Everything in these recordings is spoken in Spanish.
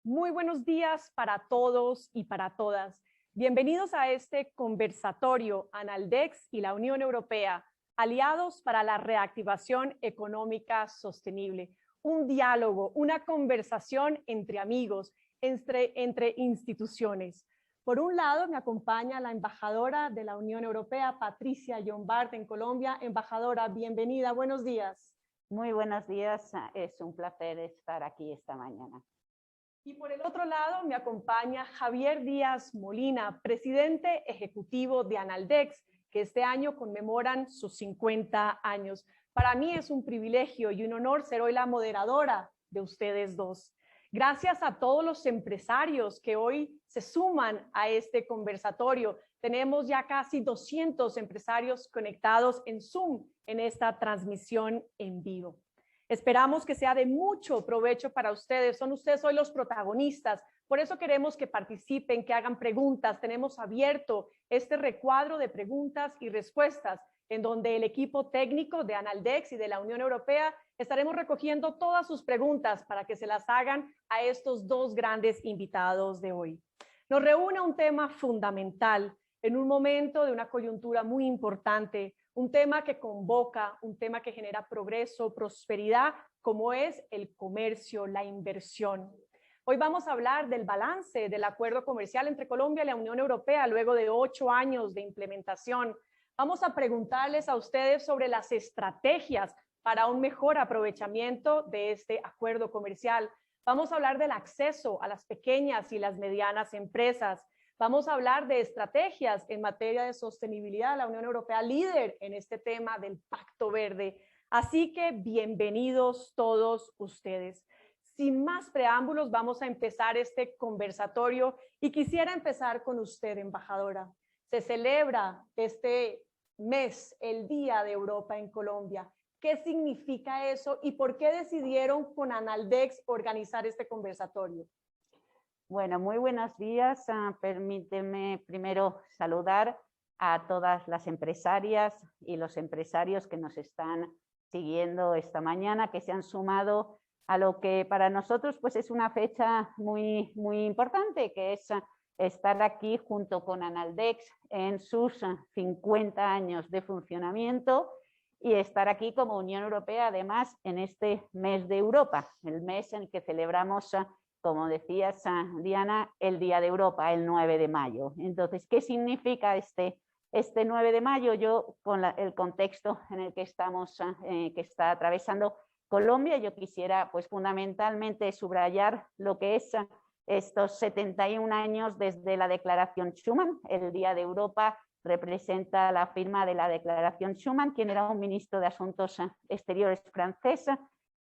Muy buenos días para todos y para todas. Bienvenidos a este conversatorio Analdex y la Unión Europea, aliados para la reactivación económica sostenible. Un diálogo, una conversación entre amigos, entre instituciones. Por un lado, me acompaña la embajadora de la Unión Europea, Patricia Llombart, en Colombia. Embajadora, bienvenida, buenos días. Muy buenos días, es un placer estar aquí esta mañana. Y por el otro lado me acompaña Javier Díaz Molina, presidente ejecutivo de Analdex, que este año conmemoran sus 50 años. Para mí es un privilegio y un honor ser hoy la moderadora de ustedes dos. Gracias a todos los empresarios que hoy se suman a este conversatorio. Tenemos ya casi 200 empresarios conectados en Zoom en esta transmisión en vivo. Esperamos que sea de mucho provecho para ustedes. Son ustedes hoy los protagonistas. Por eso queremos que participen, que hagan preguntas. Tenemos abierto este recuadro de preguntas y respuestas en donde el equipo técnico de Analdex y de la Unión Europea estaremos recogiendo todas sus preguntas para que se las hagan a estos dos grandes invitados de hoy. Nos reúne un tema fundamental en un momento de una coyuntura muy importante, un tema que convoca, un tema que genera progreso, prosperidad, como es el comercio, la inversión. Hoy vamos a hablar del balance del acuerdo comercial entre Colombia y la Unión Europea luego de 8 años de implementación. Vamos a preguntarles a ustedes sobre las estrategias para un mejor aprovechamiento de este acuerdo comercial. Vamos a hablar del acceso a las pequeñas y las medianas empresas. Vamos a hablar de estrategias en materia de sostenibilidad. La Unión Europea líder en este tema del Pacto Verde. Así que bienvenidos todos ustedes. Sin más preámbulos, vamos a empezar este conversatorio y quisiera empezar con usted, embajadora. Se celebra este mes el Día de Europa en Colombia. ¿Qué significa eso y por qué decidieron con Analdex organizar este conversatorio? Bueno, muy buenos días. Permíteme primero saludar a todas las empresarias y los empresarios que nos están siguiendo esta mañana, que se han sumado a lo que para nosotros pues, es una fecha muy importante, que es estar aquí junto con Analdex en sus 50 años de funcionamiento y estar aquí como Unión Europea, además, en este mes de Europa, el mes en el que celebramos, como decías, Diana, el Día de Europa, el 9 de mayo. Entonces, ¿qué significa este 9 de mayo? Yo, con el contexto en el que estamos, que está atravesando Colombia, yo quisiera, pues, fundamentalmente subrayar lo que es estos 71 años desde la Declaración Schuman. El Día de Europa representa la firma de la Declaración Schuman, quien era un ministro de Asuntos Exteriores francés,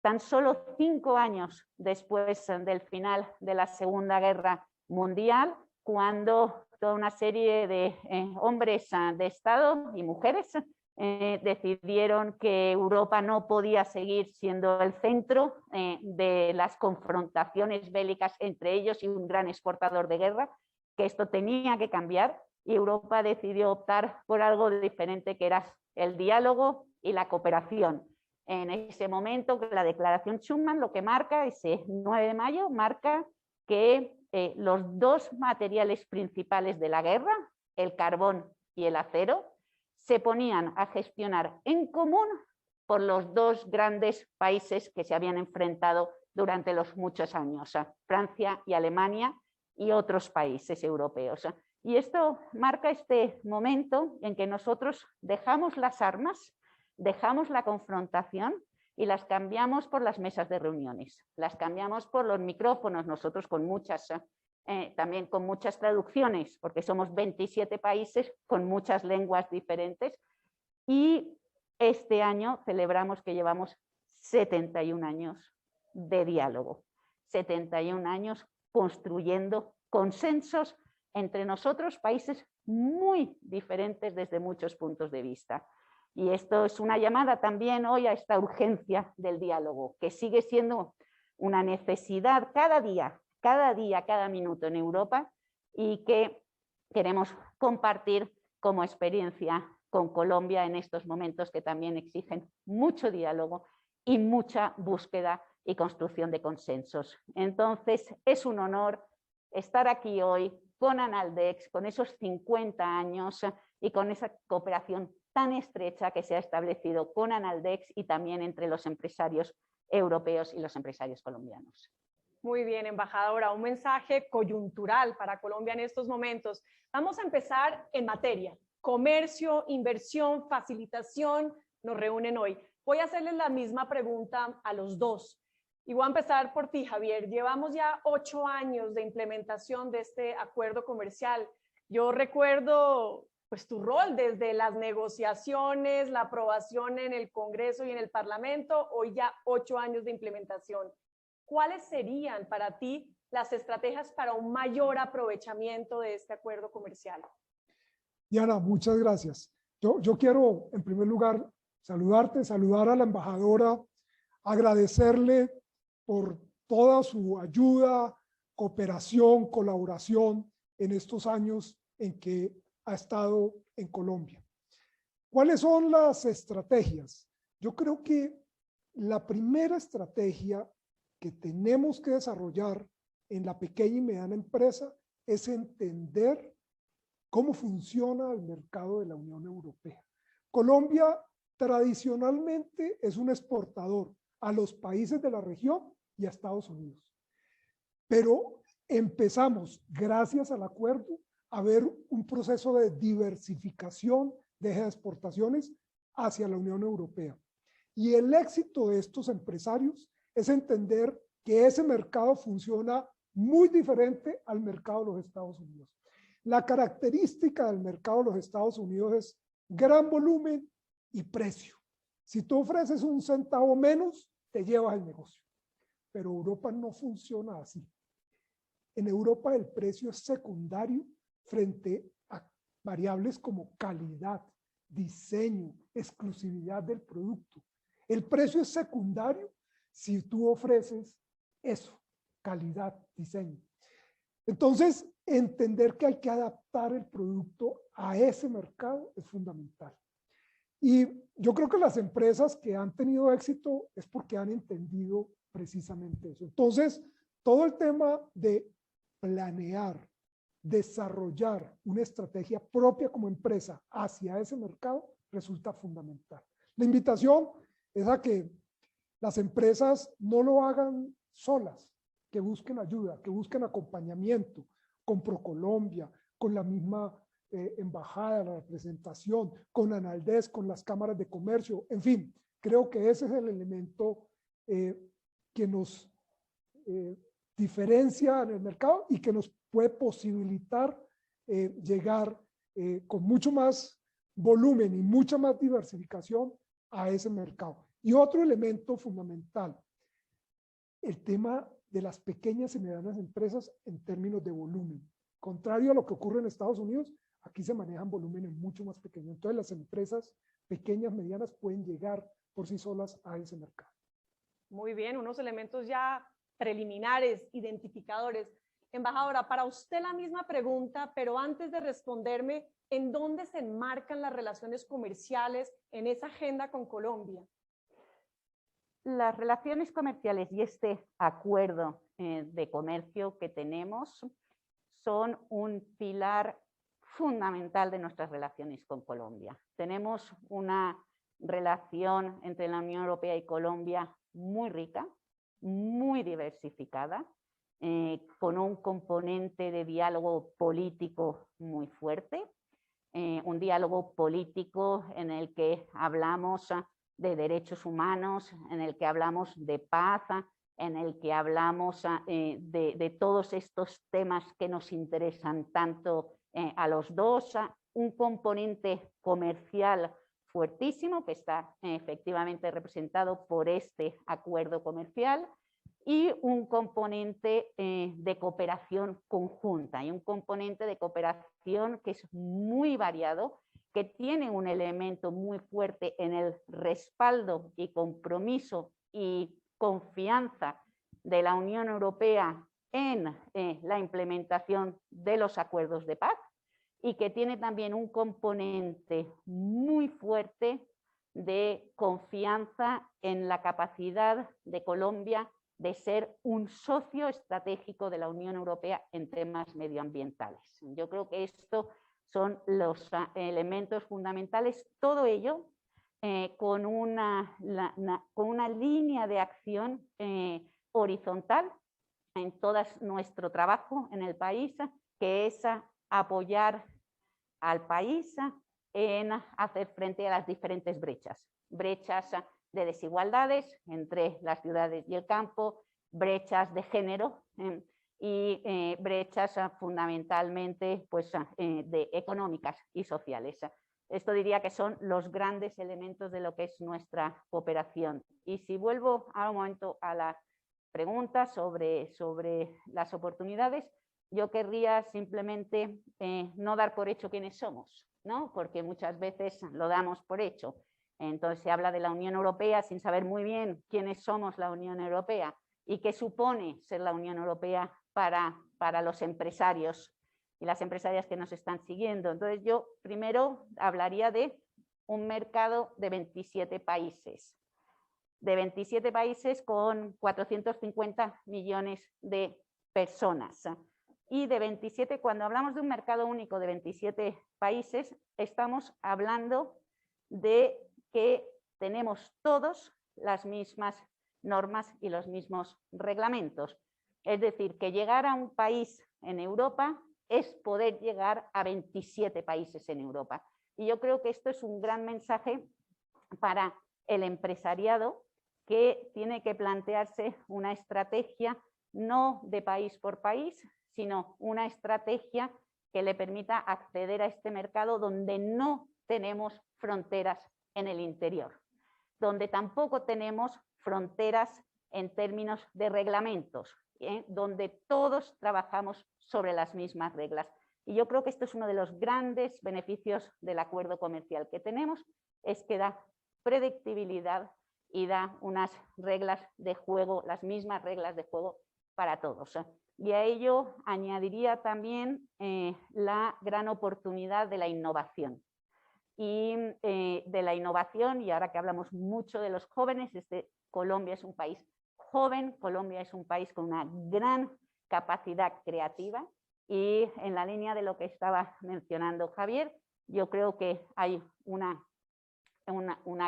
tan solo 5 años después del final de la Segunda Guerra Mundial, cuando toda una serie de hombres de Estado y mujeres decidieron que Europa no podía seguir siendo el centro de las confrontaciones bélicas entre ellos y un gran exportador de guerra, que esto tenía que cambiar, y Europa decidió optar por algo diferente, que era el diálogo y la cooperación. En ese momento, la Declaración Schuman lo que marca, ese 9 de mayo, marca que los dos materiales principales de la guerra, el carbón y el acero, se ponían a gestionar en común por los dos grandes países que se habían enfrentado durante los muchos años, Francia y Alemania y otros países europeos. Y esto marca este momento en que nosotros dejamos las armas, dejamos la confrontación y las cambiamos por las mesas de reuniones, las cambiamos por los micrófonos, nosotros con muchas, también con muchas traducciones, porque somos 27 países con muchas lenguas diferentes, y este año celebramos que llevamos 71 años de diálogo, 71 años construyendo consensos entre nosotros, países muy diferentes desde muchos puntos de vista. Y esto es una llamada también hoy a esta urgencia del diálogo, que sigue siendo una necesidad cada día, cada minuto en Europa, y que queremos compartir como experiencia con Colombia en estos momentos que también exigen mucho diálogo y mucha búsqueda y construcción de consensos. Entonces, es un honor estar aquí hoy con Analdex, con esos 50 años y con esa cooperación tan estrecha que se ha establecido con Analdex y también entre los empresarios europeos y los empresarios colombianos. Muy bien, embajadora, un mensaje coyuntural para Colombia en estos momentos. Vamos a empezar en materia. Comercio, inversión, facilitación nos reúnen hoy. Voy a hacerles la misma pregunta a los dos. Y voy a empezar por ti, Javier. Llevamos ya 8 años de implementación de este acuerdo comercial. Yo recuerdo pues tu rol desde las negociaciones, la aprobación en el Congreso y en el Parlamento, hoy ya 8 años de implementación. ¿Cuáles serían para ti las estrategias para un mayor aprovechamiento de este acuerdo comercial? Diana, muchas gracias. Yo quiero, en primer lugar, saludar a la embajadora, agradecerle por toda su ayuda, cooperación, colaboración en estos años en que ha estado en Colombia. ¿Cuáles son las estrategias? Yo creo que la primera estrategia que tenemos que desarrollar en la pequeña y mediana empresa es entender cómo funciona el mercado de la Unión Europea. Colombia tradicionalmente es un exportador a los países de la región y a Estados Unidos. Pero empezamos, gracias al acuerdo, a ver un proceso de diversificación de exportaciones hacia la Unión Europea. Y el éxito de estos empresarios es entender que ese mercado funciona muy diferente al mercado de los Estados Unidos. La característica del mercado de los Estados Unidos es gran volumen y precio. Si tú ofreces un centavo menos, te llevas el negocio. Pero Europa no funciona así. En Europa el precio es secundario frente a variables como calidad, diseño, exclusividad del producto. El precio es secundario si tú ofreces eso, calidad, diseño. Entonces, entender que hay que adaptar el producto a ese mercado es fundamental. Y yo creo que las empresas que han tenido éxito es porque han entendido precisamente eso. Entonces, todo el tema de planear, desarrollar una estrategia propia como empresa hacia ese mercado resulta fundamental. La invitación es a que las empresas no lo hagan solas, que busquen ayuda, que busquen acompañamiento con ProColombia, con la misma embajada, la representación, con Analdex, con las cámaras de comercio, en fin, creo que ese es el elemento que nos diferencia en el mercado y que nos puede posibilitar llegar con mucho más volumen y mucha más diversificación a ese mercado. Y otro elemento fundamental, el tema de las pequeñas y medianas empresas en términos de volumen. Contrario a lo que ocurre en Estados Unidos, aquí se manejan volúmenes mucho más pequeños. Entonces las empresas pequeñas, medianas pueden llegar por sí solas a ese mercado. Muy bien, unos elementos ya preliminares, identificadores. Embajadora, para usted la misma pregunta, pero antes de responderme, ¿en dónde se enmarcan las relaciones comerciales en esa agenda con Colombia? Las relaciones comerciales y este acuerdo de comercio que tenemos son un pilar fundamental de nuestras relaciones con Colombia. Tenemos una relación entre la Unión Europea y Colombia muy rica, muy diversificada, con un componente de diálogo político muy fuerte, un diálogo político en el que hablamos de derechos humanos, en el que hablamos de paz, en el que hablamos de todos estos temas que nos interesan tanto a los dos, un componente comercial fuertísimo que está efectivamente representado por este acuerdo comercial y un componente de cooperación conjunta y un componente de cooperación que es muy variado, que tiene un elemento muy fuerte en el respaldo y compromiso y confianza de la Unión Europea en la implementación de los acuerdos de paz y que tiene también un componente muy fuerte de confianza en la capacidad de Colombia de ser un socio estratégico de la Unión Europea en temas medioambientales. Yo creo que estos son los elementos fundamentales, todo ello con una línea de acción horizontal en todo nuestro trabajo en el país, que es apoyar al país en hacer frente a las diferentes brechas de desigualdades entre las ciudades y el campo, brechas de género y brechas fundamentalmente pues, económicas y sociales. Esto diría que son los grandes elementos de lo que es nuestra cooperación. Y si vuelvo ahora un momento a la pregunta sobre las oportunidades, yo querría simplemente no dar por hecho quiénes somos, ¿no? Porque muchas veces lo damos por hecho. Entonces se habla de la Unión Europea sin saber muy bien quiénes somos la Unión Europea y qué supone ser la Unión Europea para los empresarios y las empresarias que nos están siguiendo. Entonces yo primero hablaría de un mercado de 27 países. De 27 países con 450 millones de personas. Y de 27, cuando hablamos de un mercado único de 27 países, estamos hablando de que tenemos todos las mismas normas y los mismos reglamentos. Es decir, que llegar a un país en Europa es poder llegar a 27 países en Europa. Y yo creo que esto es un gran mensaje para el empresariado, que tiene que plantearse una estrategia no de país por país, sino una estrategia que le permita acceder a este mercado donde no tenemos fronteras en el interior, donde tampoco tenemos fronteras en términos de reglamentos, donde todos trabajamos sobre las mismas reglas. Y yo creo que esto es uno de los grandes beneficios del acuerdo comercial que tenemos, es que da predictibilidad y da unas reglas de juego, las mismas reglas de juego para todos. Y a ello añadiría también la gran oportunidad de la innovación. Y de la innovación, y ahora que hablamos mucho de los jóvenes, Colombia es un país joven, Colombia es un país con una gran capacidad creativa, y en la línea de lo que estaba mencionando Javier, yo creo que hay una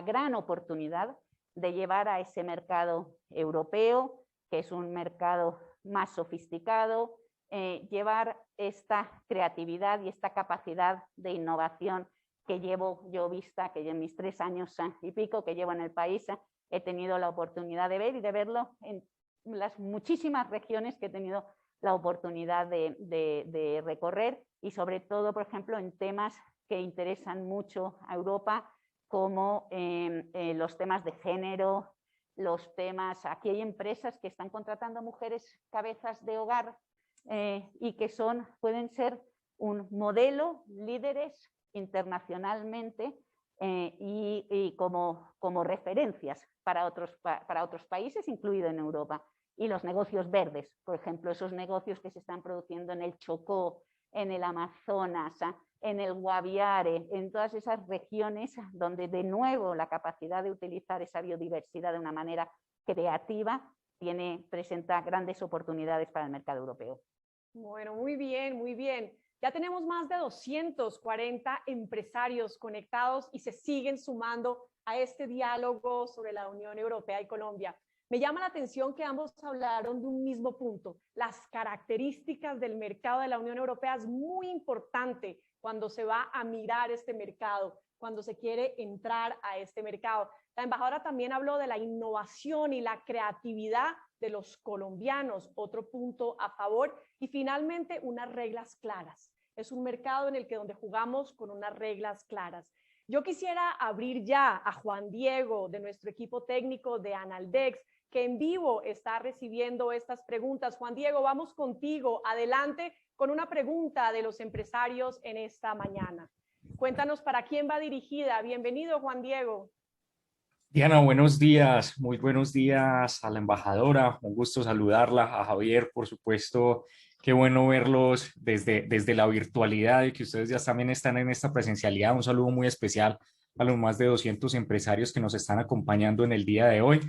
gran oportunidad de llevar a ese mercado europeo, que es un mercado más sofisticado, llevar esta creatividad y esta capacidad de innovación que llevo yo vista, que en mis 3 años y pico que llevo en el país, he tenido la oportunidad de ver y de verlo en las muchísimas regiones que he tenido la oportunidad de recorrer, y sobre todo, por ejemplo, en temas que interesan mucho a Europa, como los temas de género, los temas, aquí hay empresas que están contratando mujeres cabezas de hogar y que pueden ser un modelo, líderes internacionalmente y como referencias para otros países, incluido en Europa. Y los negocios verdes, por ejemplo, esos negocios que se están produciendo en el Chocó, en el Amazonas, en el Guaviare, en todas esas regiones donde de nuevo la capacidad de utilizar esa biodiversidad de una manera creativa presenta grandes oportunidades para el mercado europeo. Bueno, muy bien, muy bien. Ya tenemos más de 240 empresarios conectados y se siguen sumando a este diálogo sobre la Unión Europea y Colombia. Me llama la atención que ambos hablaron de un mismo punto. Las características del mercado de la Unión Europea es muy importante cuando se va a mirar este mercado, cuando se quiere entrar a este mercado. La embajadora también habló de la innovación y la creatividad de los colombianos, otro punto a favor, y finalmente unas reglas claras. Es un mercado en el que donde jugamos con unas reglas claras. Yo quisiera abrir ya a Juan Diego de nuestro equipo técnico de Analdex, que en vivo está recibiendo estas preguntas. Juan Diego, vamos contigo. Adelante con una pregunta de los empresarios en esta mañana. Cuéntanos para quién va dirigida. Bienvenido, Juan Diego. Diana, buenos días. Muy buenos días a la embajadora. Un gusto saludarla. A Javier, por supuesto. Qué bueno verlos desde la virtualidad y que ustedes ya también están en esta presencialidad. Un saludo muy especial a los más de 200 empresarios que nos están acompañando en el día de hoy.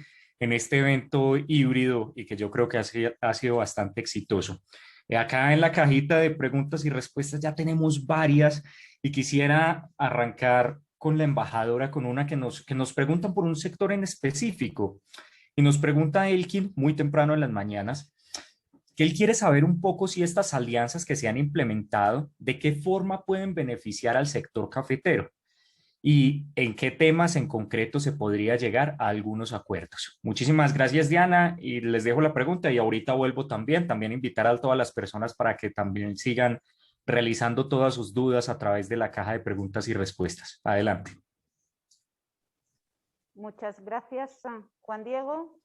en este evento híbrido y que yo creo que ha sido bastante exitoso. Acá en la cajita de preguntas y respuestas ya tenemos varias y quisiera arrancar con la embajadora, con una que nos preguntan por un sector en específico. Y nos pregunta Elkin muy temprano en las mañanas que él quiere saber un poco si estas alianzas que se han implementado, de qué forma pueden beneficiar al sector cafetero y en qué temas en concreto se podría llegar a algunos acuerdos. Muchísimas gracias, Diana, y les dejo la pregunta y ahorita vuelvo también invitar a todas las personas para que también sigan realizando todas sus dudas a través de la caja de preguntas y respuestas. Adelante. Muchas gracias, Juan Diego.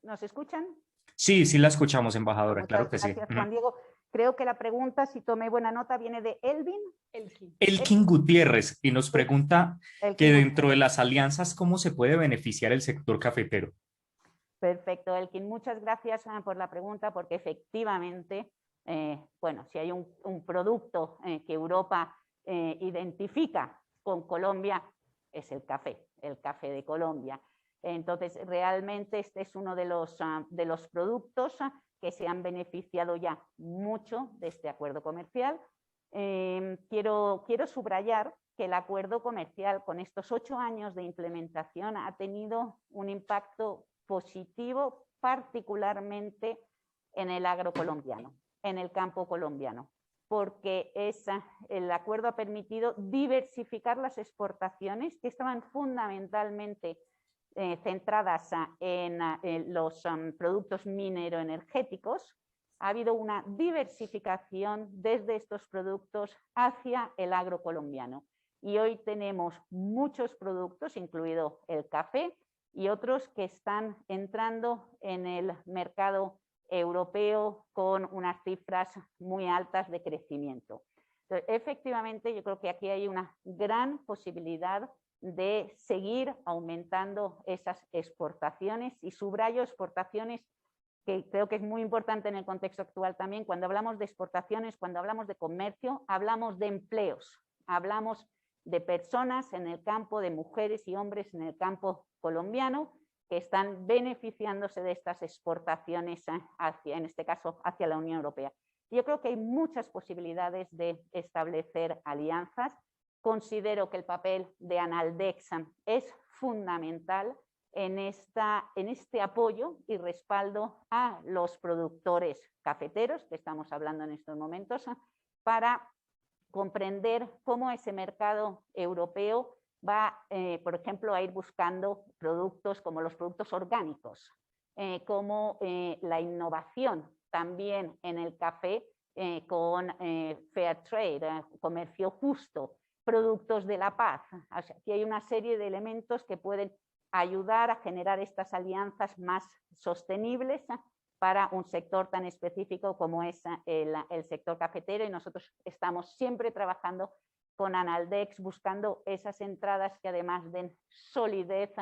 ¿Nos escuchan? Sí, sí la escuchamos, embajadora, Muchas claro que gracias, sí. Juan Diego. Creo que la pregunta, si tomé buena nota, viene de Elvin. Elkin Gutiérrez, y nos pregunta que dentro de las alianzas, ¿cómo se puede beneficiar el sector cafetero? Perfecto, Elkin. Muchas gracias por la pregunta, porque efectivamente, bueno, si hay un producto que Europa identifica con Colombia, es el café de Colombia. Entonces, realmente este es uno de los productos que se han beneficiado ya mucho de este acuerdo comercial. Quiero subrayar que el acuerdo comercial con estos 8 años de implementación ha tenido un impacto positivo, particularmente en el agro colombiano, en el campo colombiano, porque el acuerdo ha permitido diversificar las exportaciones que estaban fundamentalmente centradas en los productos mineroenergéticos. Ha habido una diversificación desde estos productos hacia el agro colombiano. Y hoy tenemos muchos productos, incluido el café, y otros que están entrando en el mercado europeo con unas cifras muy altas de crecimiento. Entonces, efectivamente, yo creo que aquí hay una gran posibilidad de seguir aumentando esas exportaciones, y subrayo exportaciones, que creo que es muy importante en el contexto actual también. Cuando hablamos de exportaciones, cuando hablamos de comercio, hablamos de empleos, hablamos de personas en el campo, de mujeres y hombres en el campo colombiano que están beneficiándose de estas exportaciones en este caso, hacia la Unión Europea. Yo creo que hay muchas posibilidades de establecer alianzas. Considero que el papel de Analdex es fundamental en este apoyo y respaldo a los productores cafeteros, que estamos hablando en estos momentos, para comprender cómo ese mercado europeo va, por ejemplo, a ir buscando productos como los productos orgánicos, como la innovación también en el café con Fair Trade, comercio justo, productos de la paz. O sea, aquí hay una serie de elementos que pueden ayudar a generar estas alianzas más sostenibles para un sector tan específico como es el sector cafetero, y nosotros estamos siempre trabajando con Analdex buscando esas entradas que además den solidez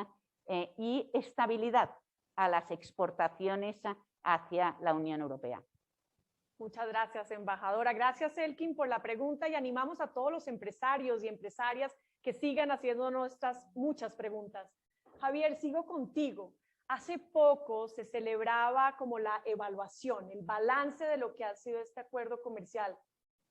y estabilidad a las exportaciones hacia la Unión Europea. Muchas gracias, embajadora. Gracias, Elkin, por la pregunta, y animamos a todos los empresarios y empresarias que sigan haciéndonos estas muchas preguntas. Javier, sigo contigo. Hace poco se celebraba como la evaluación, el balance de lo que ha sido este acuerdo comercial.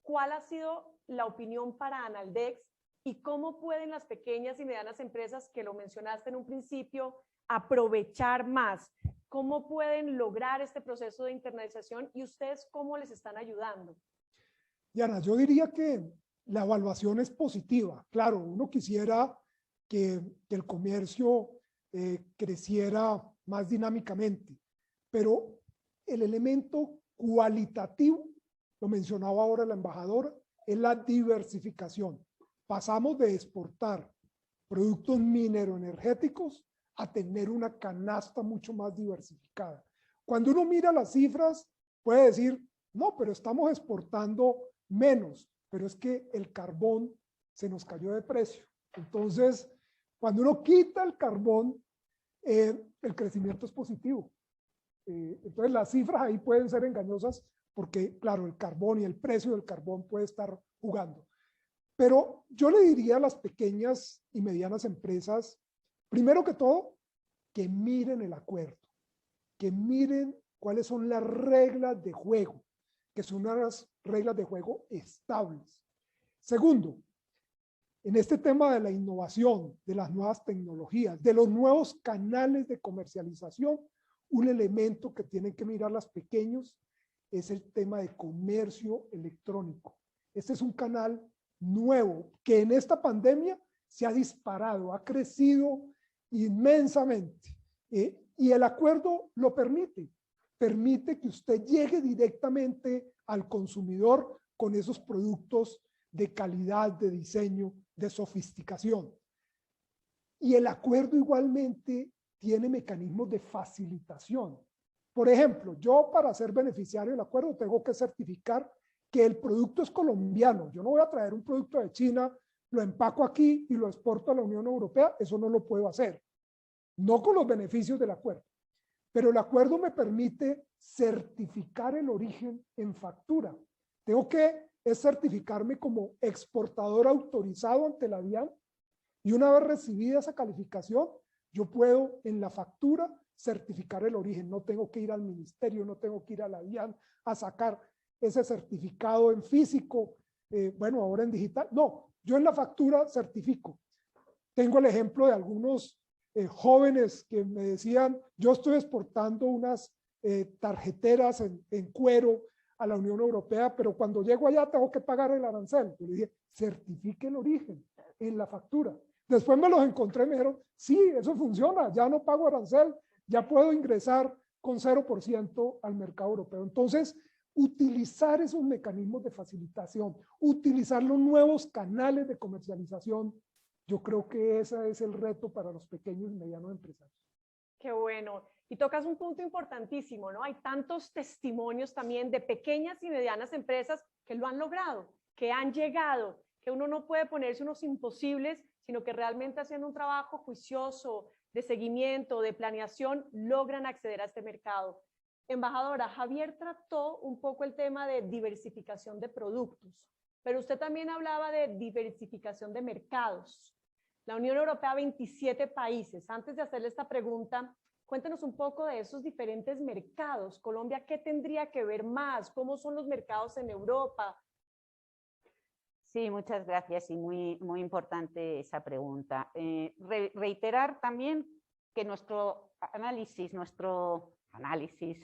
¿Cuál ha sido la opinión para Analdex y cómo pueden las pequeñas y medianas empresas, que lo mencionaste en un principio, aprovechar más? ¿Cómo pueden lograr este proceso de internalización y ustedes cómo les están ayudando? Diana, yo diría que la evaluación es positiva. Claro, uno quisiera que el comercio creciera más dinámicamente, pero el elemento cualitativo, lo mencionaba ahora la embajadora, es la diversificación. Pasamos de exportar productos mineroenergéticos a tener una canasta mucho más diversificada. Cuando uno mira las cifras, puede decir, no, pero estamos exportando menos, pero es que el carbón se nos cayó de precio. Entonces, cuando uno quita el carbón, el crecimiento es positivo. Entonces, las cifras ahí pueden ser engañosas porque, claro, el carbón y el precio del carbón puede estar jugando. Pero yo le diría a las pequeñas y medianas empresas, primero que todo, que miren el acuerdo, que miren cuáles son las reglas de juego, que son unas reglas de juego estables. Segundo, en este tema de la innovación, de las nuevas tecnologías, de los nuevos canales de comercialización, un elemento que tienen que mirar los pequeños es el tema de comercio electrónico. Este es un canal nuevo que en esta pandemia se ha disparado, ha crecido inmensamente. Y el acuerdo lo permite. Permite que usted llegue directamente al consumidor con esos productos de calidad, de diseño, de sofisticación. Y el acuerdo igualmente tiene mecanismos de facilitación. Por ejemplo, yo para ser beneficiario del acuerdo tengo que certificar que el producto es colombiano. Yo no voy a traer un producto de China, lo empaco aquí y lo exporto a la Unión Europea. Eso no lo puedo hacer. No con los beneficios del acuerdo. Pero el acuerdo me permite certificar el origen en factura. Tengo que certificarme como exportador autorizado ante la DIAN y una vez recibida esa calificación, yo puedo en la factura certificar el origen. No tengo que ir al ministerio, no tengo que ir a la DIAN a sacar ese certificado en físico, bueno, ahora en digital. No, yo en la factura certifico. Tengo el ejemplo de algunos jóvenes que me decían, yo estoy exportando unas tarjeteras en cuero a la Unión Europea, pero cuando llego allá tengo que pagar el arancel. Yo le dije, certifique el origen en la factura. Después me los encontré y me dijeron, sí, eso funciona, ya no pago arancel, ya puedo ingresar con 0% al mercado europeo. Entonces, utilizar esos mecanismos de facilitación, utilizar los nuevos canales de comercialización, yo creo que ese es el reto para los pequeños y medianos empresarios. Qué bueno. Y tocas un punto importantísimo, ¿no? Hay tantos testimonios también de pequeñas y medianas empresas que lo han logrado, que han llegado, que uno no puede ponerse unos imposibles, sino que realmente haciendo un trabajo juicioso, de seguimiento, de planeación, logran acceder a este mercado. Embajadora, Javier trató un poco el tema de diversificación de productos, pero usted también hablaba de diversificación de mercados. La Unión Europea, 27 países. Antes de hacerle esta pregunta, cuéntenos un poco de esos diferentes mercados. Colombia, ¿qué tendría que ver más? ¿Cómo son los mercados en Europa? Sí, muchas gracias y muy importante esa pregunta. Reiterar también que nuestro análisis,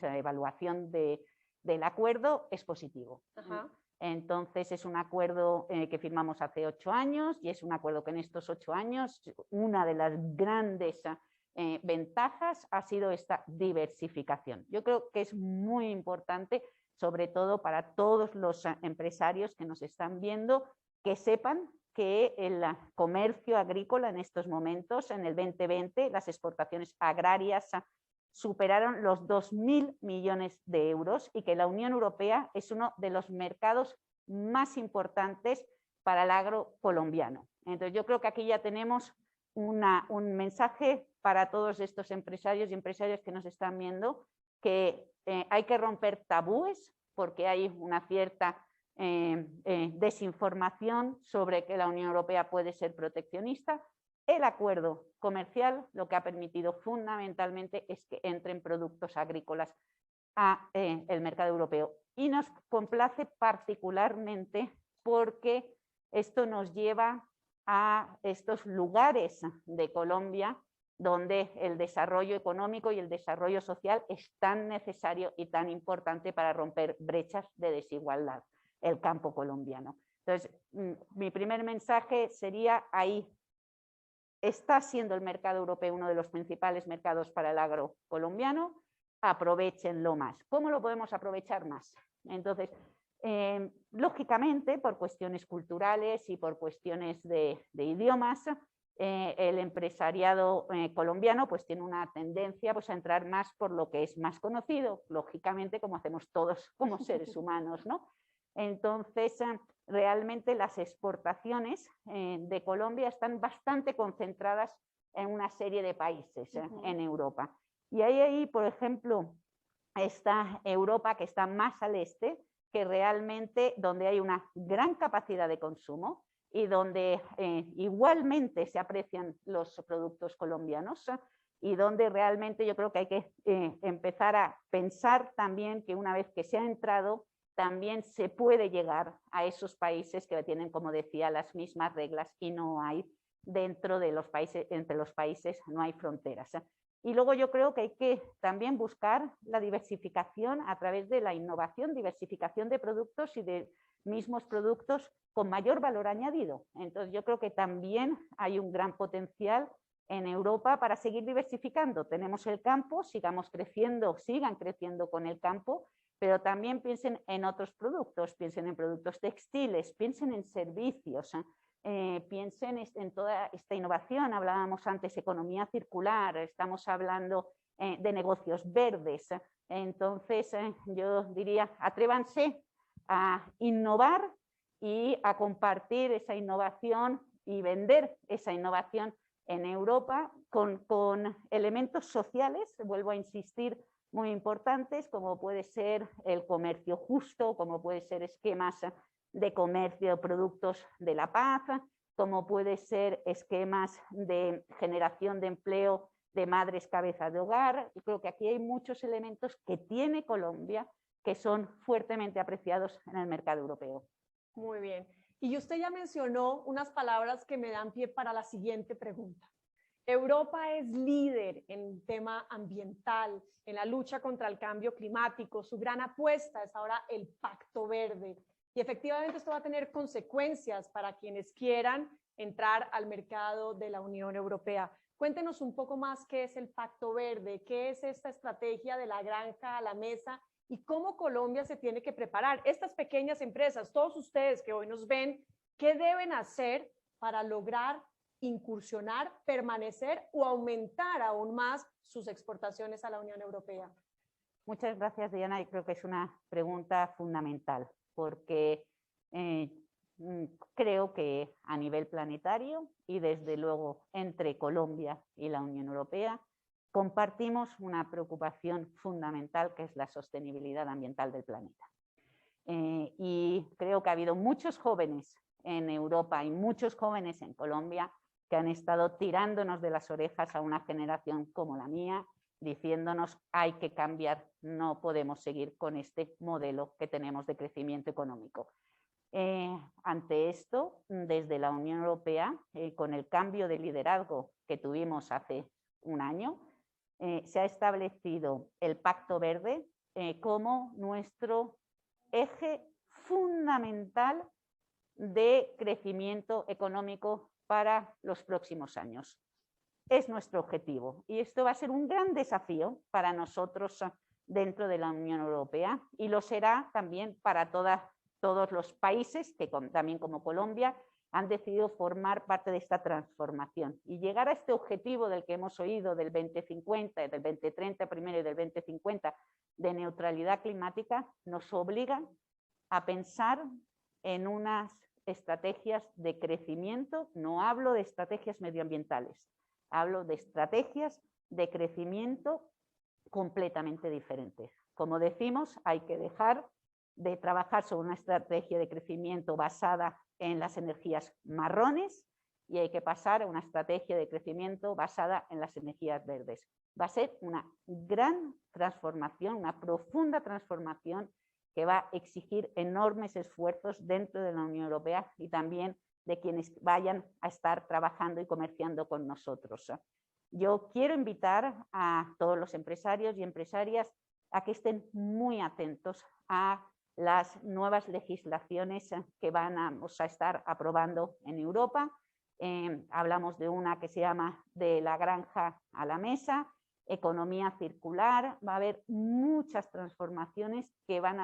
evaluación del acuerdo es positivo. Ajá. Entonces es un acuerdo que firmamos hace 8 años y es un acuerdo que en estos 8 años una de las grandes ventajas ha sido esta diversificación. Yo creo que es muy importante, sobre todo para todos los empresarios que nos están viendo, que sepan que el comercio agrícola en estos momentos, en el 2020, las exportaciones agrarias superaron los 2.000 millones de euros y que la Unión Europea es uno de los mercados más importantes para el agro colombiano. Entonces yo creo que aquí ya tenemos un mensaje para todos estos empresarios y empresarias que nos están viendo, que hay que romper tabúes porque hay una cierta desinformación sobre que la Unión Europea puede ser proteccionista. El acuerdo comercial lo que ha permitido fundamentalmente es que entren productos agrícolas al mercado europeo y nos complace particularmente porque esto nos lleva a estos lugares de Colombia donde el desarrollo económico y el desarrollo social es tan necesario y tan importante para romper brechas de desigualdad, el campo colombiano. Entonces, mi primer mensaje sería ahí. Está siendo el mercado europeo uno de los principales mercados para el agro colombiano, aprovéchenlo más. ¿Cómo lo podemos aprovechar más? Entonces, lógicamente, por cuestiones culturales y por cuestiones de idiomas, el empresariado colombiano pues tiene una tendencia pues, a entrar más por lo que es más conocido, lógicamente, como hacemos todos como seres humanos, ¿no? Entonces, realmente las exportaciones de Colombia están bastante concentradas en una serie de países en Europa. Y ahí, por ejemplo, está Europa, que está más al este, que realmente donde hay una gran capacidad de consumo y donde igualmente se aprecian los productos colombianos y donde realmente yo creo que hay que empezar a pensar también que una vez que se ha entrado, también se puede llegar a esos países que tienen, como decía, las mismas reglas y no hay dentro de los países, entre los países no hay fronteras. Y luego yo creo que hay que también buscar la diversificación a través de la innovación, diversificación de productos y de mismos productos con mayor valor añadido. Entonces yo creo que también hay un gran potencial en Europa para seguir diversificando. Tenemos el campo, sigamos creciendo, sigan creciendo con el campo, pero también piensen en otros productos, piensen en productos textiles, piensen en servicios, piensen en toda esta innovación. Hablábamos antes economía circular, estamos hablando de negocios verdes. Entonces yo diría, atrévanse a innovar y a compartir esa innovación y vender esa innovación en Europa con elementos sociales, vuelvo a insistir, muy importantes, como puede ser el comercio justo, como puede ser esquemas de comercio de productos de la paz, como puede ser esquemas de generación de empleo de madres cabezas de hogar. Yo creo que aquí hay muchos elementos que tiene Colombia que son fuertemente apreciados en el mercado europeo. Muy bien. Y usted ya mencionó unas palabras que me dan pie para la siguiente pregunta. Europa es líder en tema ambiental, en la lucha contra el cambio climático. Su gran apuesta es ahora el Pacto Verde. Y efectivamente esto va a tener consecuencias para quienes quieran entrar al mercado de la Unión Europea. Cuéntenos un poco más qué es el Pacto Verde, qué es esta estrategia de la granja a la mesa y cómo Colombia se tiene que preparar. Estas pequeñas empresas, todos ustedes que hoy nos ven, ¿qué deben hacer para lograr incursionar, permanecer o aumentar aún más sus exportaciones a la Unión Europea? Muchas gracias, Diana. Yo creo que es una pregunta fundamental porque creo que a nivel planetario y desde luego entre Colombia y la Unión Europea compartimos una preocupación fundamental que es la sostenibilidad ambiental del planeta. Y creo que ha habido muchos jóvenes en Europa y muchos jóvenes en Colombia que han estado tirándonos de las orejas a una generación como la mía, diciéndonos hay que cambiar, no podemos seguir con este modelo que tenemos de crecimiento económico. Ante esto, desde la Unión Europea, con el cambio de liderazgo que tuvimos hace un año, se ha establecido el Pacto Verde como nuestro eje fundamental de crecimiento económico para los próximos años. Es nuestro objetivo y esto va a ser un gran desafío para nosotros dentro de la Unión Europea y lo será también para todos los países que también como Colombia han decidido formar parte de esta transformación y llegar a este objetivo del que hemos oído del 2050, del 2030 primero y del 2050 de neutralidad climática nos obliga a pensar en unas estrategias de crecimiento. No hablo de estrategias medioambientales, hablo de estrategias de crecimiento completamente diferentes. Como decimos, hay que dejar de trabajar sobre una estrategia de crecimiento basada en las energías marrones y hay que pasar a una estrategia de crecimiento basada en las energías verdes. Va a ser una gran transformación, una profunda transformación que va a exigir enormes esfuerzos dentro de la Unión Europea y también de quienes vayan a estar trabajando y comerciando con nosotros. Yo quiero invitar a todos los empresarios y empresarias a que estén muy atentos a las nuevas legislaciones que vamos a estar aprobando en Europa. Hablamos de una que se llama de la granja a la mesa, economía circular. Va a haber muchas transformaciones que van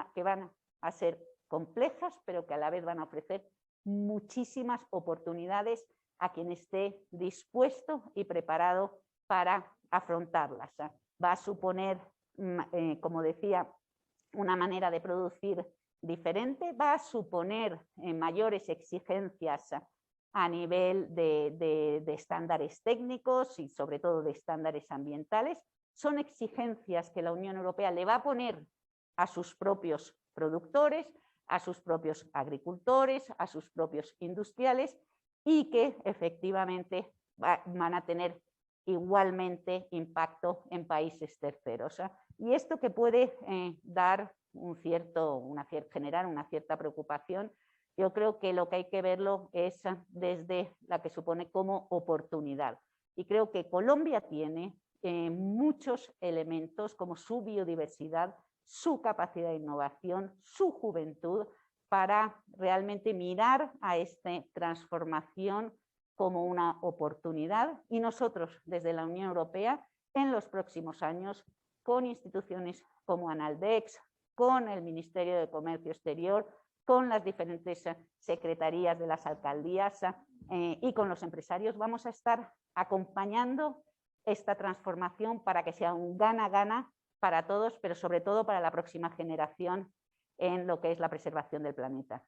a ser complejas, pero que a la vez van a ofrecer muchísimas oportunidades a quien esté dispuesto y preparado para afrontarlas. Va a suponer, como decía, una manera de producir diferente, va a suponer mayores exigencias a nivel de estándares técnicos y sobre todo de estándares ambientales. Son exigencias que la Unión Europea le va a poner a sus propios productores, a sus propios agricultores, a sus propios industriales y que efectivamente van a tener igualmente impacto en países terceros. Y esto que puede dar generar una cierta preocupación, yo creo que lo que hay que verlo es desde la que supone como oportunidad. Y creo que Colombia tiene muchos elementos como su biodiversidad, su capacidad de innovación, su juventud, para realmente mirar a esta transformación como una oportunidad, y nosotros desde la Unión Europea en los próximos años, con instituciones como ANALDEX, con el Ministerio de Comercio Exterior, con las diferentes secretarías de las alcaldías y con los empresarios, vamos a estar acompañando esta transformación para que sea un gana-gana para todos, pero sobre todo para la próxima generación en lo que es la preservación del planeta.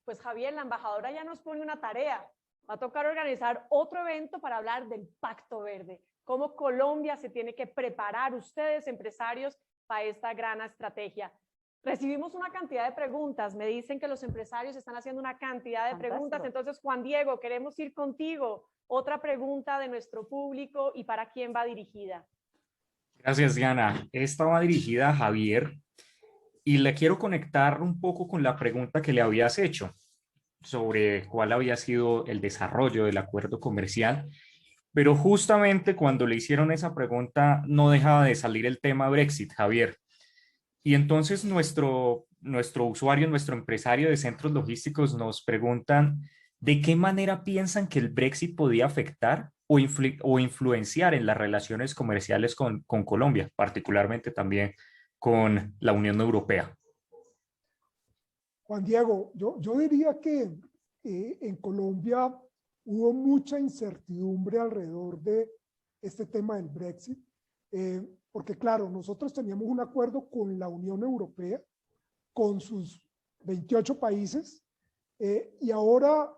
Pues Javier, la embajadora ya nos pone una tarea. Va a tocar organizar otro evento para hablar del Pacto Verde, cómo Colombia se tiene que preparar, ustedes empresarios, para esta gran estrategia. Recibimos una cantidad de preguntas, me dicen que los empresarios están haciendo una cantidad de preguntas, entonces Juan Diego, queremos ir contigo. Otra pregunta de nuestro público, ¿y para quién va dirigida? Gracias, Diana. Esta va dirigida a Javier y le quiero conectar un poco con la pregunta que le habías hecho sobre cuál había sido el desarrollo del acuerdo comercial, pero justamente cuando le hicieron esa pregunta no dejaba de salir el tema Brexit, Javier. Y entonces nuestro usuario, nuestro empresario de centros logísticos nos preguntan de qué manera piensan que el Brexit podía afectar o influenciar en las relaciones comerciales con Colombia, particularmente también con la Unión Europea. Juan Diego, yo diría que en Colombia hubo mucha incertidumbre alrededor de este tema del Brexit, porque claro, nosotros teníamos un acuerdo con la Unión Europea, con sus 28 países, y ahora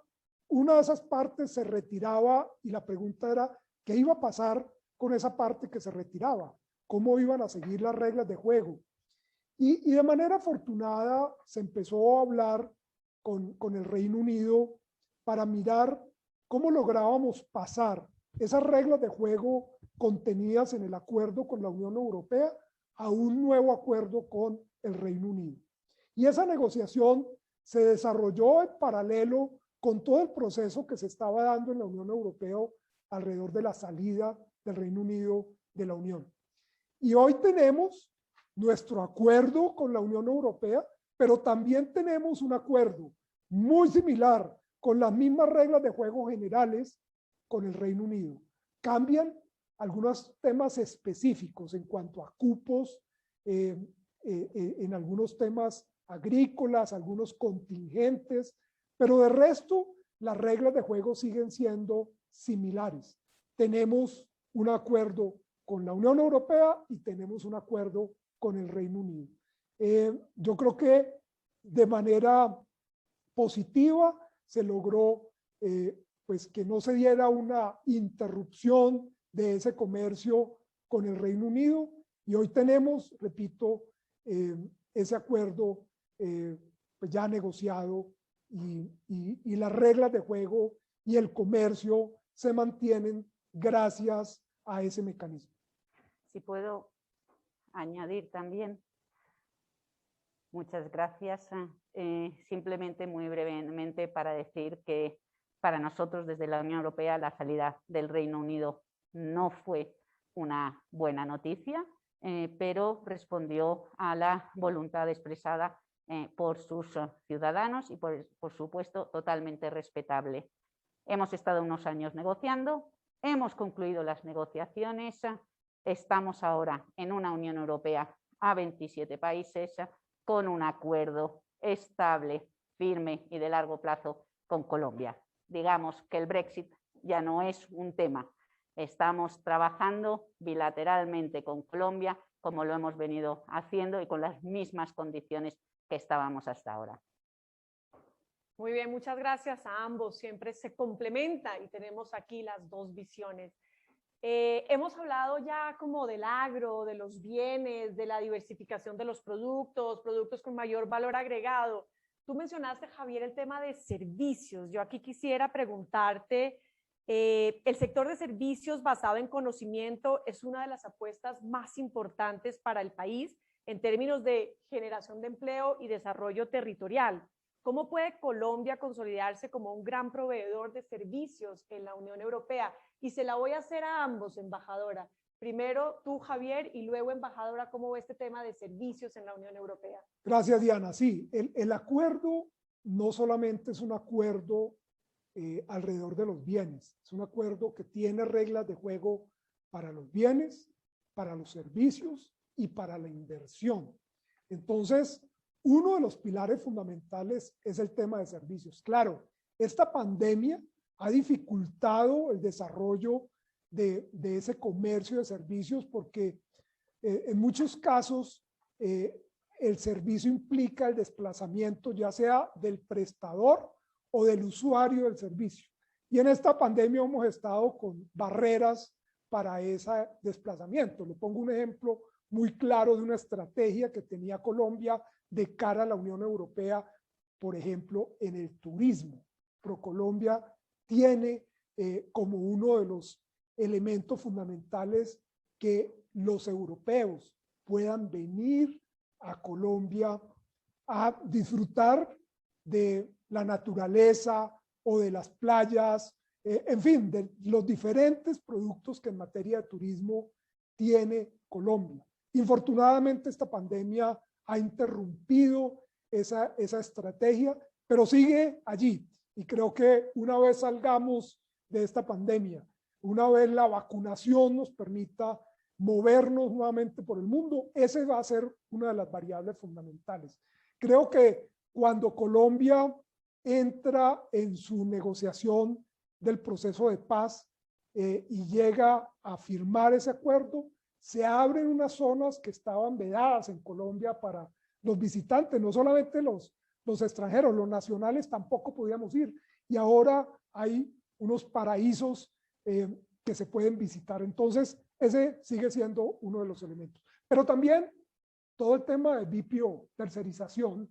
una de esas partes se retiraba y la pregunta era, ¿qué iba a pasar con esa parte que se retiraba? ¿Cómo iban a seguir las reglas de juego? Y de manera afortunada se empezó a hablar con el Reino Unido para mirar cómo lográbamos pasar esas reglas de juego contenidas en el acuerdo con la Unión Europea a un nuevo acuerdo con el Reino Unido. Y esa negociación se desarrolló en paralelo con todo el proceso que se estaba dando en la Unión Europea alrededor de la salida del Reino Unido de la Unión. Y hoy tenemos nuestro acuerdo con la Unión Europea, pero también tenemos un acuerdo muy similar con las mismas reglas de juego generales con el Reino Unido. Cambian algunos temas específicos en cuanto a cupos, en algunos temas agrícolas, algunos contingentes, pero de resto las reglas de juego siguen siendo similares. Tenemos un acuerdo con la Unión Europea y tenemos un acuerdo con el Reino Unido. Yo creo que de manera positiva se logró pues que no se diera una interrupción de ese comercio con el Reino Unido, y hoy tenemos, repito, ese acuerdo pues ya negociado, y las reglas de juego y el comercio se mantienen gracias a ese mecanismo. Si puedo añadir también, muchas gracias. Simplemente muy brevemente para decir que para nosotros desde la Unión Europea la salida del Reino Unido no fue una buena noticia, pero respondió a la voluntad expresada por sus ciudadanos y por supuesto totalmente respetable. Hemos estado unos años negociando, hemos concluido las negociaciones, estamos ahora en una Unión Europea a 27 países con un acuerdo estable, firme y de largo plazo con Colombia. Digamos que el Brexit ya no es un tema. Estamos trabajando bilateralmente con Colombia como lo hemos venido haciendo y con las mismas condiciones que estábamos hasta ahora. Muy bien, muchas gracias a ambos. Siempre se complementa y tenemos aquí las dos visiones. Hemos hablado ya como del agro, de los bienes, de la diversificación de los productos con mayor valor agregado. Tú mencionaste, Javier, el tema de servicios. Yo aquí quisiera preguntarte El sector de servicios basado en conocimiento es una de las apuestas más importantes para el país en términos de generación de empleo y desarrollo territorial. ¿Cómo puede Colombia consolidarse como un gran proveedor de servicios en la Unión Europea? Y se la voy a hacer a ambos, embajadora. Primero tú, Javier, y luego, embajadora, ¿cómo ve este tema de servicios en la Unión Europea? Gracias, Diana. Sí, el acuerdo no solamente es un acuerdo alrededor de los bienes, es un acuerdo que tiene reglas de juego para los bienes, para los servicios y para la inversión. Entonces, uno de los pilares fundamentales es el tema de servicios. Claro, esta pandemia ha dificultado el desarrollo de ese comercio de servicios porque en muchos casos el servicio implica el desplazamiento ya sea del prestador o del usuario del servicio. Y en esta pandemia hemos estado con barreras para ese desplazamiento. Le pongo un ejemplo muy claro de una estrategia que tenía Colombia de cara a la Unión Europea, por ejemplo, en el turismo. ProColombia tiene como uno de los elementos fundamentales que los europeos puedan venir a Colombia a disfrutar de la naturaleza o de las playas, en fin, de los diferentes productos que en materia de turismo tiene Colombia. Infortunadamente, esta pandemia ha interrumpido esa estrategia, pero sigue allí. Y creo que una vez salgamos de esta pandemia, una vez la vacunación nos permita movernos nuevamente por el mundo, ese va a ser una de las variables fundamentales. Creo que cuando Colombia entra en su negociación del proceso de paz y llega a firmar ese acuerdo, se abren unas zonas que estaban vedadas en Colombia para los visitantes, no solamente los extranjeros, los nacionales tampoco podíamos ir. Y ahora hay unos paraísos que se pueden visitar. Entonces, ese sigue siendo uno de los elementos. Pero también todo el tema de BPO, tercerización,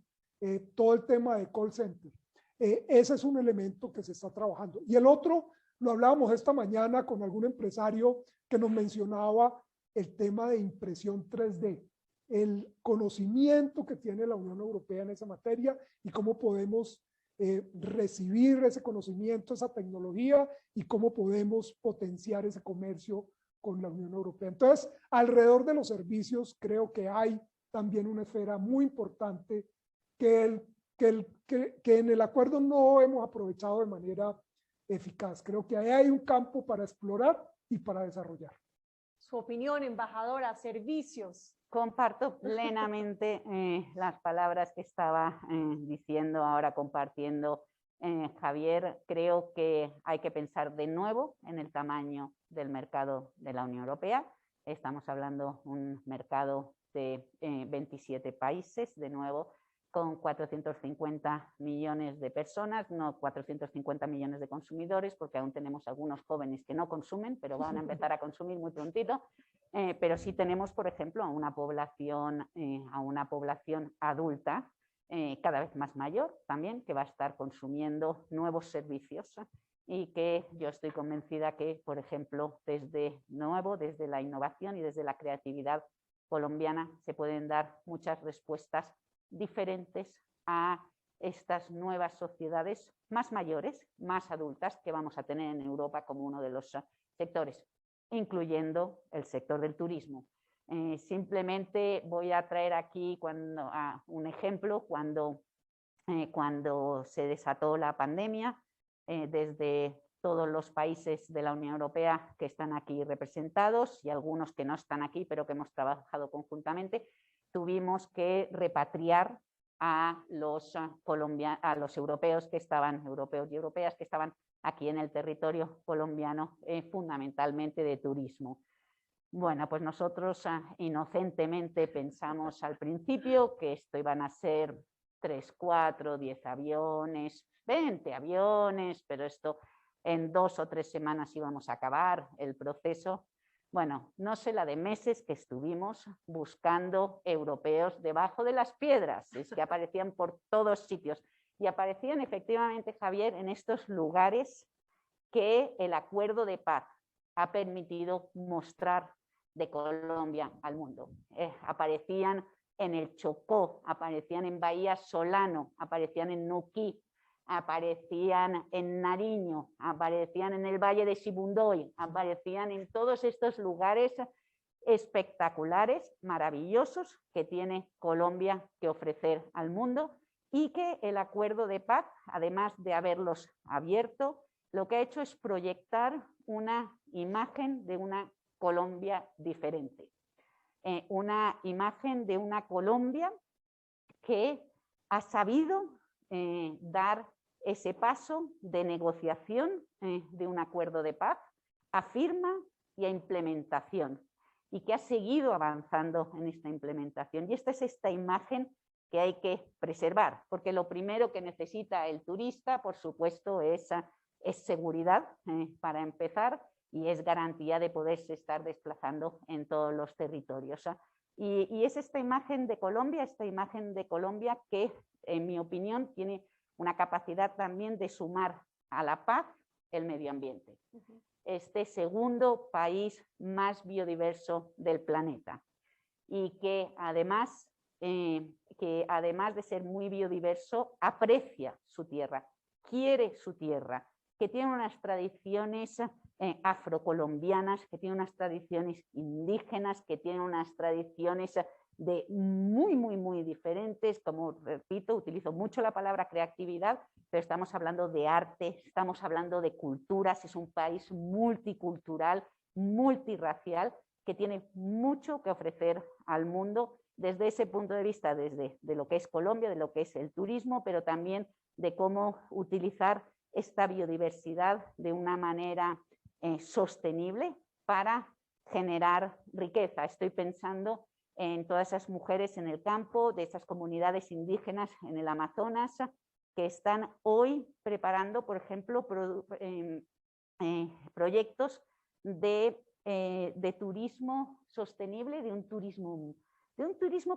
todo el tema de call center. Ese es un elemento que se está trabajando. Y el otro, lo hablábamos esta mañana con algún empresario que nos mencionaba el tema de impresión 3D, el conocimiento que tiene la Unión Europea en esa materia y cómo podemos recibir ese conocimiento, esa tecnología y cómo podemos potenciar ese comercio con la Unión Europea. Entonces, alrededor de los servicios, creo que hay también una esfera muy importante que en el acuerdo no hemos aprovechado de manera eficaz. Creo que ahí hay un campo para explorar y para desarrollar. Su opinión, embajadora, servicios. Comparto plenamente las palabras que estaba diciendo ahora, compartiendo Javier. Creo que hay que pensar de nuevo en el tamaño del mercado de la Unión Europea. Estamos hablando de un mercado de 27 países, de nuevo, con 450 millones de personas, no 450 millones de consumidores, porque aún tenemos algunos jóvenes que no consumen, pero van a empezar a consumir muy prontito. Pero sí tenemos, por ejemplo, a una población adulta cada vez más mayor también, que va a estar consumiendo nuevos servicios y que yo estoy convencida que, por ejemplo, desde la innovación y desde la creatividad colombiana se pueden dar muchas respuestas diferentes a estas nuevas sociedades más mayores, más adultas que vamos a tener en Europa como uno de los sectores, incluyendo el sector del turismo. Simplemente voy a traer aquí un ejemplo. Cuando se desató la pandemia, desde todos los países de la Unión Europea que están aquí representados y algunos que no están aquí pero que hemos trabajado conjuntamente, tuvimos que repatriar a los europeos y europeas que estaban aquí en el territorio colombiano, fundamentalmente de turismo. Bueno, pues nosotros inocentemente pensamos al principio que esto iban a ser 3, 4, 10 aviones, 20 aviones, pero esto en 2 o 3 semanas íbamos a acabar el proceso. Bueno, no sé la de meses que estuvimos buscando europeos debajo de las piedras, es que aparecían por todos sitios y aparecían efectivamente, Javier, en estos lugares que el acuerdo de paz ha permitido mostrar de Colombia al mundo. Aparecían en el Chocó, aparecían en Bahía Solano, aparecían en Nuquí, aparecían en Nariño, aparecían en el Valle de Sibundoy, aparecían en todos estos lugares espectaculares, maravillosos que tiene Colombia que ofrecer al mundo, y que el acuerdo de paz, además de haberlos abierto, lo que ha hecho es proyectar una imagen de una Colombia diferente. Una imagen de una Colombia que ha sabido dar ese paso de negociación de un acuerdo de paz a firma y a implementación, y que ha seguido avanzando en esta implementación. Y esta es esta imagen que hay que preservar, porque lo primero que necesita el turista, por supuesto, es seguridad para empezar, y es garantía de poderse estar desplazando en todos los territorios. Y es esta imagen de Colombia que, en mi opinión, tiene una capacidad también de sumar a la paz el medio ambiente. Este segundo país más biodiverso del planeta, y que además de ser muy biodiverso, aprecia su tierra, quiere su tierra, que tiene unas tradiciones afrocolombianas, que tiene unas tradiciones indígenas, que tiene unas tradiciones de muy diferentes. Como repito, utilizo mucho la palabra creatividad, pero estamos hablando de arte, estamos hablando de culturas. Es un país multicultural, multirracial, que tiene mucho que ofrecer al mundo desde ese punto de vista, desde de lo que es Colombia, de lo que es el turismo, pero también de cómo utilizar esta biodiversidad de una manera sostenible para generar riqueza. Estoy pensando en todas esas mujeres en el campo, de esas comunidades indígenas en el Amazonas, que están hoy preparando, por ejemplo, proyectos de turismo sostenible, de un turismo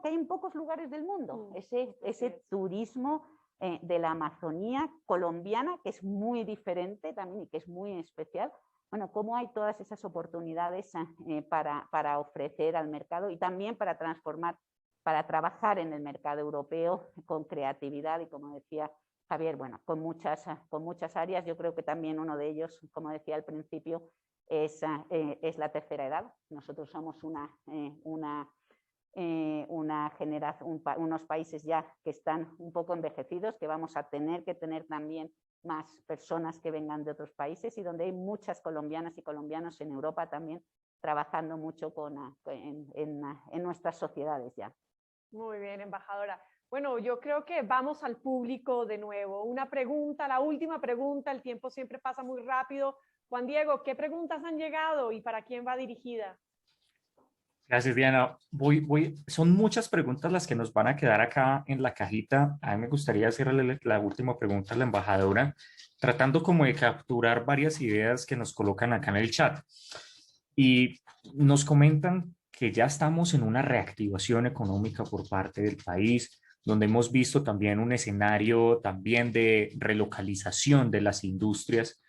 que hay en pocos lugares del mundo, ese turismo de la Amazonía colombiana, que es muy diferente también y que es muy especial. Bueno, cómo hay todas esas oportunidades para ofrecer al mercado, y también para transformar, para trabajar en el mercado europeo con creatividad y, como decía Javier, bueno, con muchas áreas. Yo creo que también uno de ellos, como decía al principio, es la tercera edad. Nosotros somos una generación, unos países ya que están un poco envejecidos, que vamos a tener que tener también más personas que vengan de otros países, y donde hay muchas colombianas y colombianos en Europa también trabajando mucho en nuestras sociedades ya. Muy bien, embajadora. Bueno, yo creo que vamos al público de nuevo. Una pregunta, la última pregunta, el tiempo siempre pasa muy rápido. Juan Diego, ¿qué preguntas han llegado y para quién va dirigida? Gracias, Diana. Son muchas preguntas las que nos van a quedar acá en la cajita. A mí me gustaría hacerle la última pregunta a la embajadora, tratando como de capturar varias ideas que nos colocan acá en el chat. Y nos comentan que ya estamos en una reactivación económica por parte del país, donde hemos visto también un escenario también de relocalización de las industrias,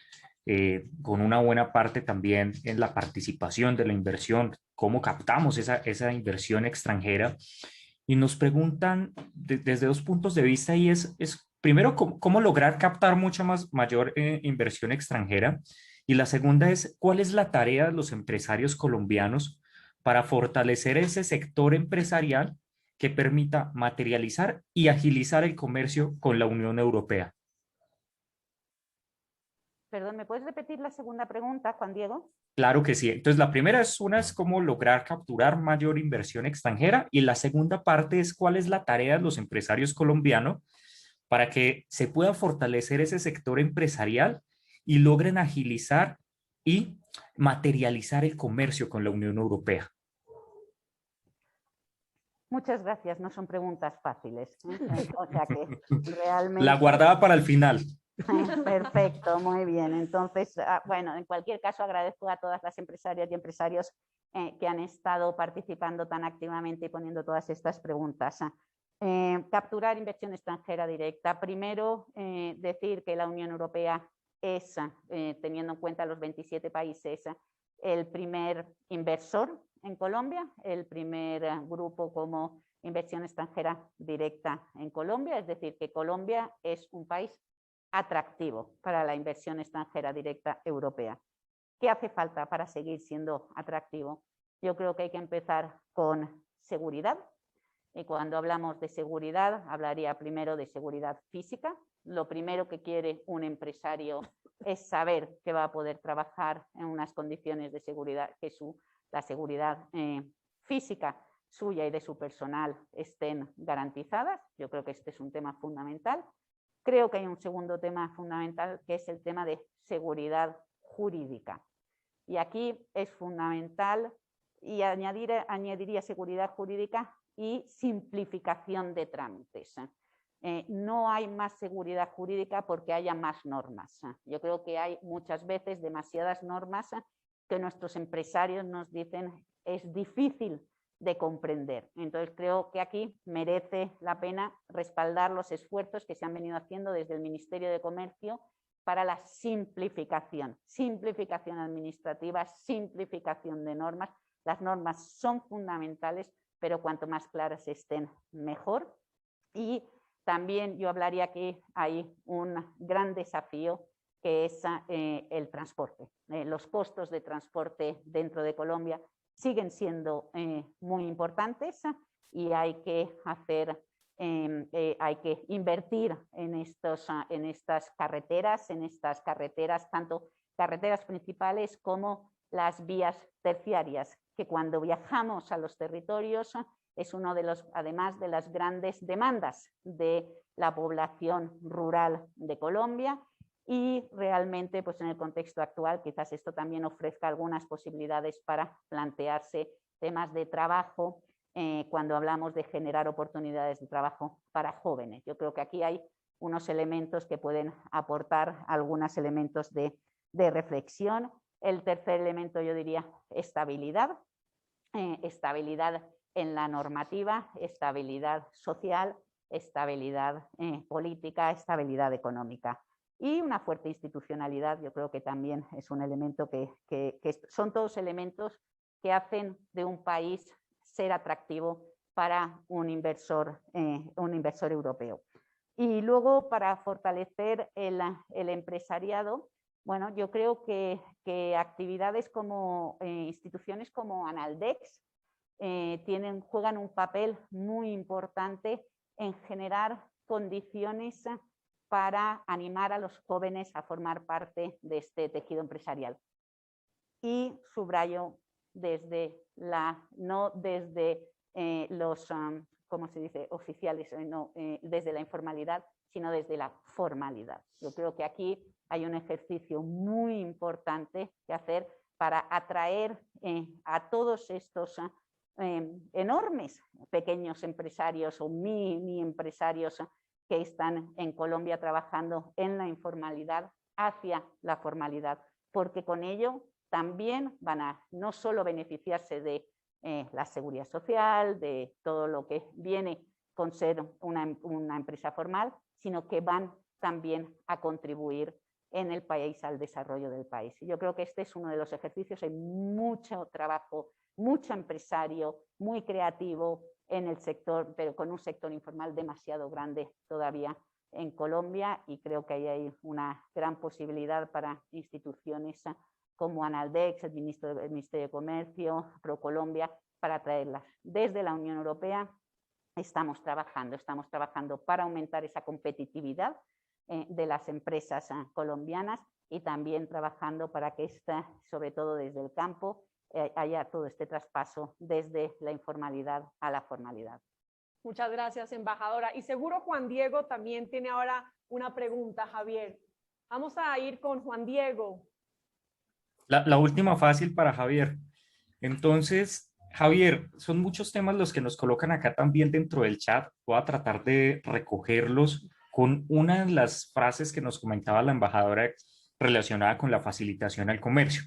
con una buena parte también en la participación de la inversión, cómo captamos esa inversión extranjera. Y nos preguntan desde dos puntos de vista, y es primero, cómo lograr captar mayor inversión extranjera, y la segunda es cuál es la tarea de los empresarios colombianos para fortalecer ese sector empresarial que permita materializar y agilizar el comercio con la Unión Europea. Perdón, ¿me puedes repetir la segunda pregunta, Juan Diego? Claro que sí. Entonces, la primera es cómo lograr capturar mayor inversión extranjera, y la segunda parte es cuál es la tarea de los empresarios colombianos para que se pueda fortalecer ese sector empresarial y logren agilizar y materializar el comercio con la Unión Europea. Muchas gracias, no son preguntas fáciles. O sea que realmente... La guardaba para el final. Perfecto, muy bien. Entonces, bueno, en cualquier caso agradezco a todas las empresarias y empresarios que han estado participando tan activamente y poniendo todas estas preguntas. Capturar inversión extranjera directa. Primero, decir que la Unión Europea es, teniendo en cuenta los 27 países, el primer inversor en Colombia, el primer grupo como inversión extranjera directa en Colombia, es decir, que Colombia es un país atractivo para la inversión extranjera directa europea. ¿Qué hace falta para seguir siendo atractivo? Yo creo que hay que empezar con seguridad. Y cuando hablamos de seguridad, hablaría primero de seguridad física. Lo primero que quiere un empresario es saber que va a poder trabajar en unas condiciones de seguridad, que la seguridad física suya y de su personal estén garantizadas. Yo creo que este es un tema fundamental. Creo que hay un segundo tema fundamental, que es el tema de seguridad jurídica. Y aquí es fundamental, y añadiría seguridad jurídica y simplificación de trámites. No hay más seguridad jurídica porque haya más normas. Yo creo que hay muchas veces demasiadas normas que nuestros empresarios nos dicen es difícil de comprender. Entonces creo que aquí merece la pena respaldar los esfuerzos que se han venido haciendo desde el Ministerio de Comercio para la simplificación administrativa, simplificación de normas. Las normas son fundamentales, pero cuanto más claras estén, mejor. Y también yo hablaría que hay un gran desafío que es el transporte. Los costos de transporte dentro de Colombia siguen siendo muy importantes y hay que invertir en estas carreteras, tanto carreteras principales como las vías terciarias, que cuando viajamos a los territorios es uno de los, además de las grandes demandas de la población rural de Colombia, y realmente pues en el contexto actual quizás esto también ofrezca algunas posibilidades para plantearse temas de trabajo cuando hablamos de generar oportunidades de trabajo para jóvenes. Yo creo que aquí hay unos elementos que pueden aportar algunos elementos de reflexión. El tercer elemento yo diría estabilidad, estabilidad en la normativa, estabilidad social, estabilidad política, estabilidad económica. Y una fuerte institucionalidad, yo creo que también es un elemento que son todos elementos que hacen de un país ser atractivo para un inversor europeo. Y luego, para fortalecer el empresariado, bueno, yo creo que actividades como instituciones como Analdex juegan un papel muy importante en generar condiciones para animar a los jóvenes a formar parte de este tejido empresarial. Y subrayo no desde los, ¿cómo se dice?, oficiales, desde la informalidad, sino desde la formalidad. Yo creo que aquí hay un ejercicio muy importante que hacer para atraer a todos estos enormes pequeños empresarios o mini empresarios que están en Colombia trabajando en la informalidad hacia la formalidad, porque con ello también van a no solo beneficiarse de la seguridad social, de todo lo que viene con ser una empresa formal, sino que van también a contribuir en el país al desarrollo del país. Yo creo que este es uno de los ejercicios, hay mucho trabajo, mucho empresario, muy creativo en el sector, pero con un sector informal demasiado grande todavía en Colombia, y creo que ahí hay una gran posibilidad para instituciones como Analdex, el Ministerio de Comercio, ProColombia, para traerlas. Desde la Unión Europea estamos trabajando para aumentar esa competitividad de las empresas colombianas, y también trabajando para que sobre todo desde el campo, haya todo este traspaso desde la informalidad a la formalidad. Muchas gracias, embajadora. Y seguro Juan Diego también tiene ahora una pregunta, Javier. Vamos a ir con Juan Diego. La última fácil para Javier. Entonces, Javier, son muchos temas los que nos colocan acá también dentro del chat. Voy a tratar de recogerlos con una de las frases que nos comentaba la embajadora relacionada con la facilitación al comercio.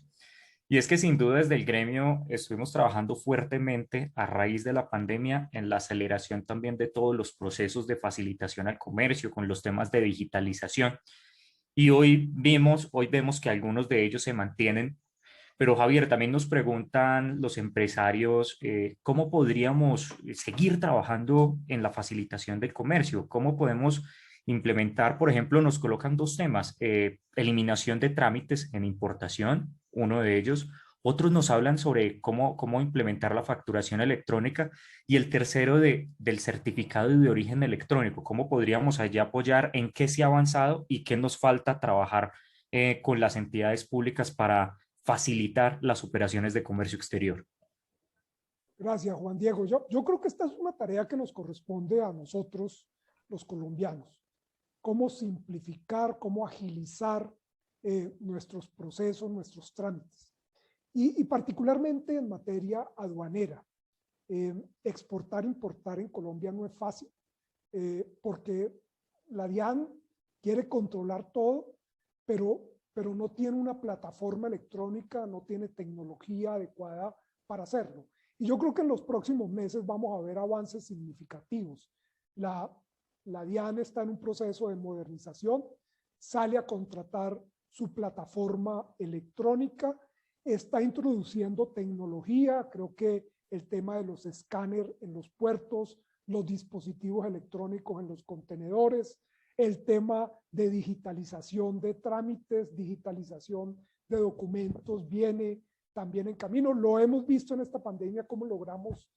Y es que sin duda desde el gremio estuvimos trabajando fuertemente a raíz de la pandemia en la aceleración también de todos los procesos de facilitación al comercio con los temas de digitalización. y hoy vemos que algunos de ellos se mantienen. Pero Javier, también nos preguntan los empresarios, ¿cómo podríamos seguir trabajando en la facilitación del comercio? ¿Cómo podemos implementar, por ejemplo, nos colocan dos temas, eliminación de trámites en importación, uno de ellos, otros nos hablan sobre cómo implementar la facturación electrónica y el tercero del certificado de origen electrónico, cómo podríamos allá apoyar, en qué se ha avanzado y qué nos falta trabajar con las entidades públicas para facilitar las operaciones de comercio exterior. Gracias, Juan Diego. Yo creo que esta es una tarea que nos corresponde a nosotros, los colombianos. Cómo simplificar, cómo agilizar nuestros procesos, nuestros trámites. Y particularmente en materia aduanera. Exportar, importar en Colombia no es fácil, porque la DIAN quiere controlar todo, pero no tiene una plataforma electrónica, no tiene tecnología adecuada para hacerlo. Y yo creo que en los próximos meses vamos a ver avances significativos. La DIAN está en un proceso de modernización, sale a contratar su plataforma electrónica, está introduciendo tecnología, creo que el tema de los escáneres en los puertos, los dispositivos electrónicos en los contenedores, el tema de digitalización de trámites, digitalización de documentos viene también en camino. Lo hemos visto en esta pandemia, cómo logramos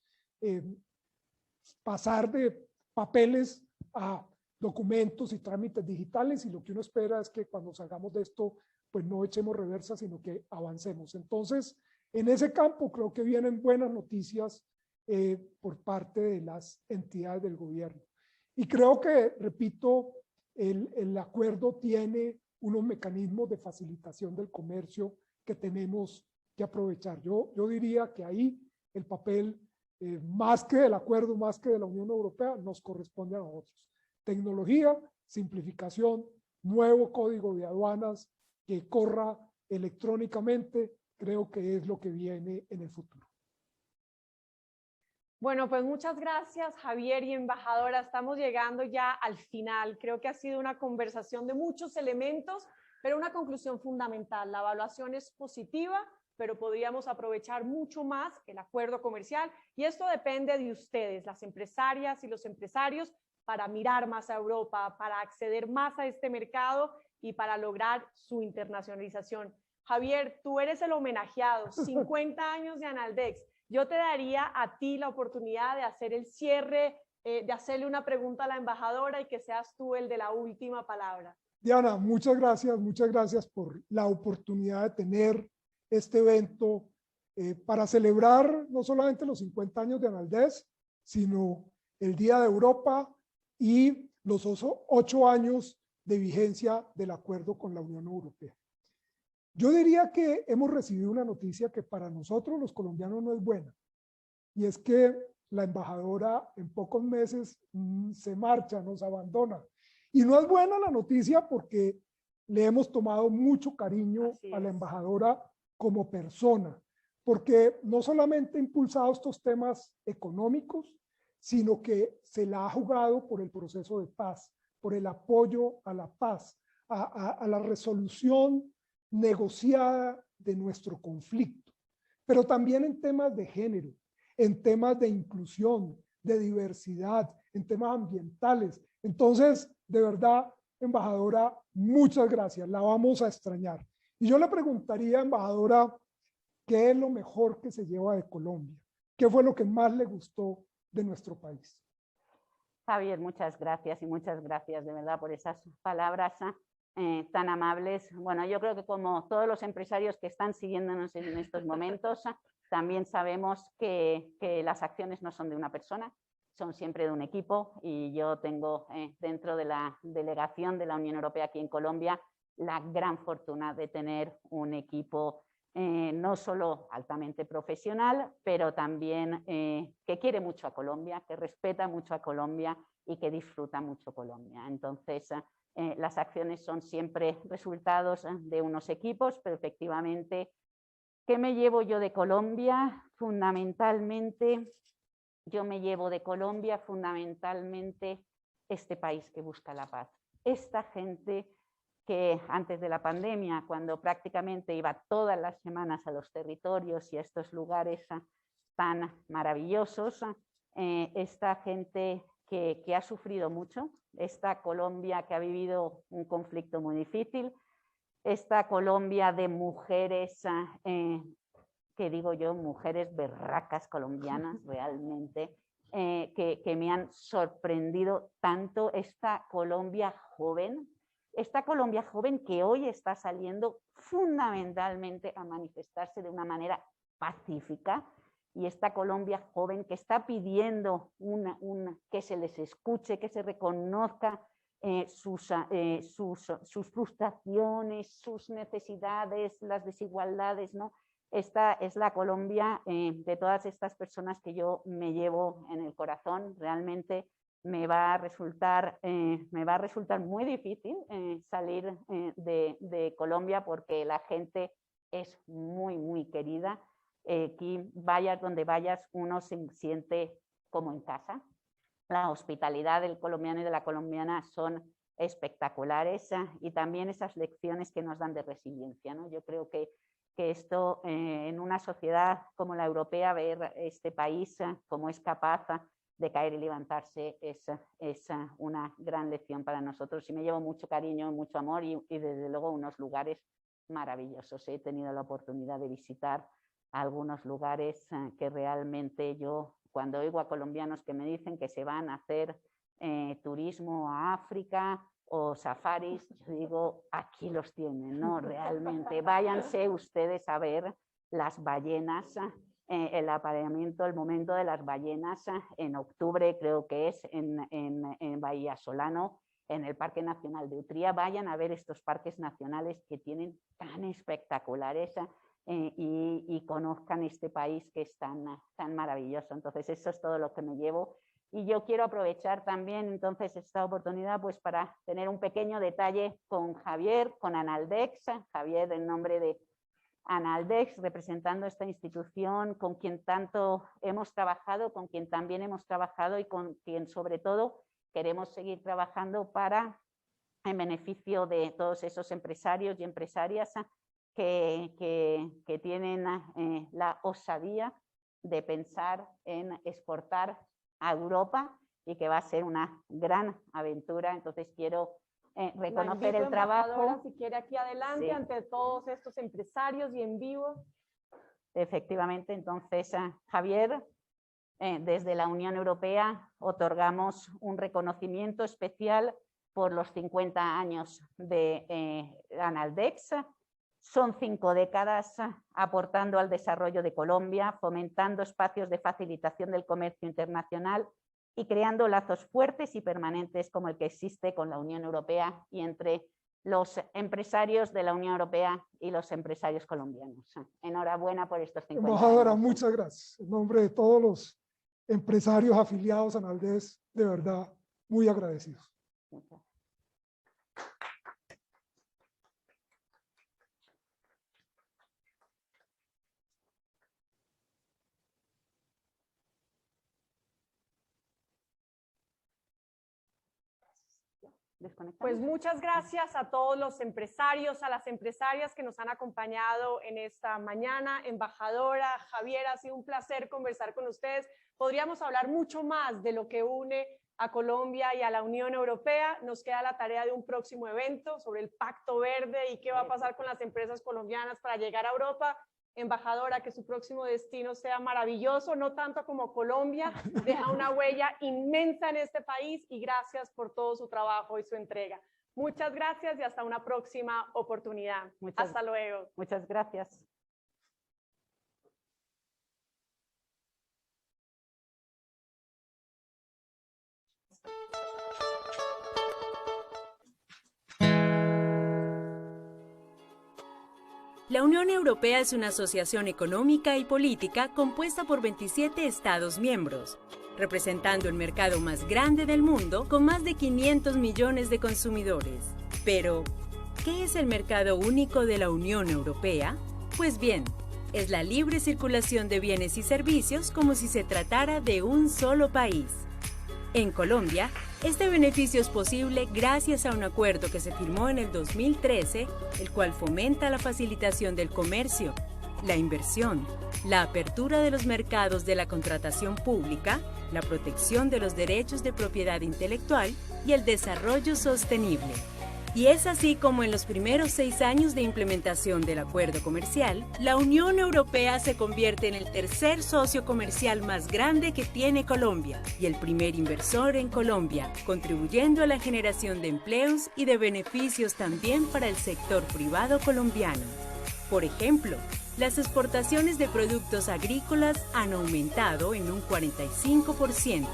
pasar de papeles a documentos y trámites digitales, y lo que uno espera es que cuando salgamos de esto, pues no echemos reversa, sino que avancemos. Entonces, en ese campo creo que vienen buenas noticias por parte de las entidades del gobierno. Y creo que, repito, el acuerdo tiene unos mecanismos de facilitación del comercio que tenemos que aprovechar. Yo diría que ahí el papel, más que del acuerdo, más que de la Unión Europea, nos corresponde a nosotros. Tecnología, simplificación, nuevo código de aduanas que corra electrónicamente, creo que es lo que viene en el futuro. Bueno, pues muchas gracias, Javier y embajadora. Estamos llegando ya al final. Creo que ha sido una conversación de muchos elementos, pero una conclusión fundamental. La evaluación es positiva, pero podríamos aprovechar mucho más el acuerdo comercial, y esto depende de ustedes, las empresarias y los empresarios, para mirar más a Europa, para acceder más a este mercado y para lograr su internacionalización. Javier, tú eres el homenajeado, 50 años de Analdex. Yo te daría a ti la oportunidad de hacer el cierre, de hacerle una pregunta a la embajadora y que seas tú el de la última palabra. Diana, muchas gracias por la oportunidad de tener este evento para celebrar no solamente los 50 años de Analdex, sino el Día de Europa y los 8 años de vigencia del acuerdo con la Unión Europea. Yo diría que hemos recibido una noticia que para nosotros los colombianos no es buena, y es que la embajadora en pocos meses se marcha, nos abandona. Y no es buena la noticia porque le hemos tomado mucho cariño a la embajadora como persona, porque no solamente ha impulsado estos temas económicos, sino que se la ha jugado por el proceso de paz, por el apoyo a la paz, a la resolución negociada de nuestro conflicto, pero también en temas de género, en temas de inclusión, de diversidad, en temas ambientales. Entonces, de verdad, embajadora, muchas gracias, la vamos a extrañar. Y yo le preguntaría, embajadora, ¿qué es lo mejor que se lleva de Colombia? ¿Qué fue lo que más le gustó de nuestro país? Javier, muchas gracias, y muchas gracias de verdad por esas palabras tan amables. Bueno, yo creo que como todos los empresarios que están siguiéndonos en estos momentos, también sabemos que las acciones no son de una persona, son siempre de un equipo, y yo tengo dentro de la delegación de la Unión Europea aquí en Colombia la gran fortuna de tener un equipo no solo altamente profesional, pero también que quiere mucho a Colombia, que respeta mucho a Colombia y que disfruta mucho Colombia. Entonces, las acciones son siempre resultados de unos equipos, pero efectivamente, ¿qué me llevo yo de Colombia? Fundamentalmente, yo me llevo de Colombia fundamentalmente este país que busca la paz. Esta gente que antes de la pandemia, cuando prácticamente iba todas las semanas a los territorios y a estos lugares tan maravillosos, esta gente que ha sufrido mucho, esta Colombia que ha vivido un conflicto muy difícil, esta Colombia de mujeres, que digo yo, mujeres berracas colombianas realmente, que me han sorprendido tanto, esta Colombia joven que hoy está saliendo fundamentalmente a manifestarse de una manera pacífica, y esta Colombia joven que está pidiendo que se les escuche, que se reconozca sus frustraciones, sus necesidades, las desigualdades, ¿no? Esta es la Colombia de todas estas personas que yo me llevo en el corazón. Realmente me va a resultar muy difícil salir de Colombia, porque la gente es muy, muy querida. Aquí, vayas donde vayas, uno se siente como en casa. La hospitalidad del colombiano y de la colombiana son espectaculares, y también esas lecciones que nos dan de resiliencia, ¿no? Yo creo que esto, en una sociedad como la europea, ver este país como es capaz de caer y levantarse es una gran lección para nosotros, y me llevo mucho cariño, mucho amor y desde luego unos lugares maravillosos. He tenido la oportunidad de visitar algunos lugares que realmente yo, cuando oigo a colombianos que me dicen que se van a hacer turismo a África o safaris, yo digo, aquí los tienen, ¿no? Realmente, váyanse ustedes a ver las ballenas, el apareamiento, el momento de las ballenas en octubre, creo que es en Bahía Solano, en el Parque Nacional de Utría. Vayan a ver estos parques nacionales que tienen tan espectaculares, y conozcan este país que es tan maravilloso. Entonces eso es todo lo que me llevo, y yo quiero aprovechar también entonces esta oportunidad pues para tener un pequeño detalle con Javier, con Analdex. Javier, en nombre de Analdex, representando esta institución con quien tanto hemos trabajado, con quien también hemos trabajado y con quien sobre todo queremos seguir trabajando en beneficio de todos esos empresarios y empresarias que tienen la osadía de pensar en exportar a Europa, y que va a ser una gran aventura. Entonces quiero reconocer el trabajo. Si quiere aquí adelante, sí, ante todos estos empresarios y en vivo. Efectivamente, entonces Javier, desde la Unión Europea otorgamos un reconocimiento especial por los 50 años de Analdex. Son 5 décadas aportando al desarrollo de Colombia, fomentando espacios de facilitación del comercio internacional y creando lazos fuertes y permanentes como el que existe con la Unión Europea y entre los empresarios de la Unión Europea y los empresarios colombianos. Enhorabuena por estos 50 años. Embajadora, muchas gracias. En nombre de todos los empresarios afiliados a Analdex, de verdad, muy agradecidos. Muchas gracias. Pues muchas gracias a todos los empresarios, a las empresarias que nos han acompañado en esta mañana. Embajadora, Javier, ha sido un placer conversar con ustedes. Podríamos hablar mucho más de lo que une a Colombia y a la Unión Europea. Nos queda la tarea de un próximo evento sobre el Pacto Verde y qué va a pasar con las empresas colombianas para llegar a Europa. Embajadora, que su próximo destino sea maravilloso, no tanto como Colombia, deja una huella inmensa en este país, y gracias por todo su trabajo y su entrega. Muchas gracias y hasta una próxima oportunidad. Hasta luego. Muchas gracias. La Unión Europea es una asociación económica y política compuesta por 27 Estados miembros, representando el mercado más grande del mundo con más de 500 millones de consumidores. Pero, ¿qué es el mercado único de la Unión Europea? Pues bien, es la libre circulación de bienes y servicios como si se tratara de un solo país. En Colombia, Este beneficio es posible gracias a un acuerdo que se firmó en el 2013, el cual fomenta la facilitación del comercio, la inversión, la apertura de los mercados de la contratación pública, la protección de los derechos de propiedad intelectual y el desarrollo sostenible. Y es así como en los primeros 6 años de implementación del acuerdo comercial, la Unión Europea se convierte en el tercer socio comercial más grande que tiene Colombia y el primer inversor en Colombia, contribuyendo a la generación de empleos y de beneficios también para el sector privado colombiano. Por ejemplo, las exportaciones de productos agrícolas han aumentado en un 45%.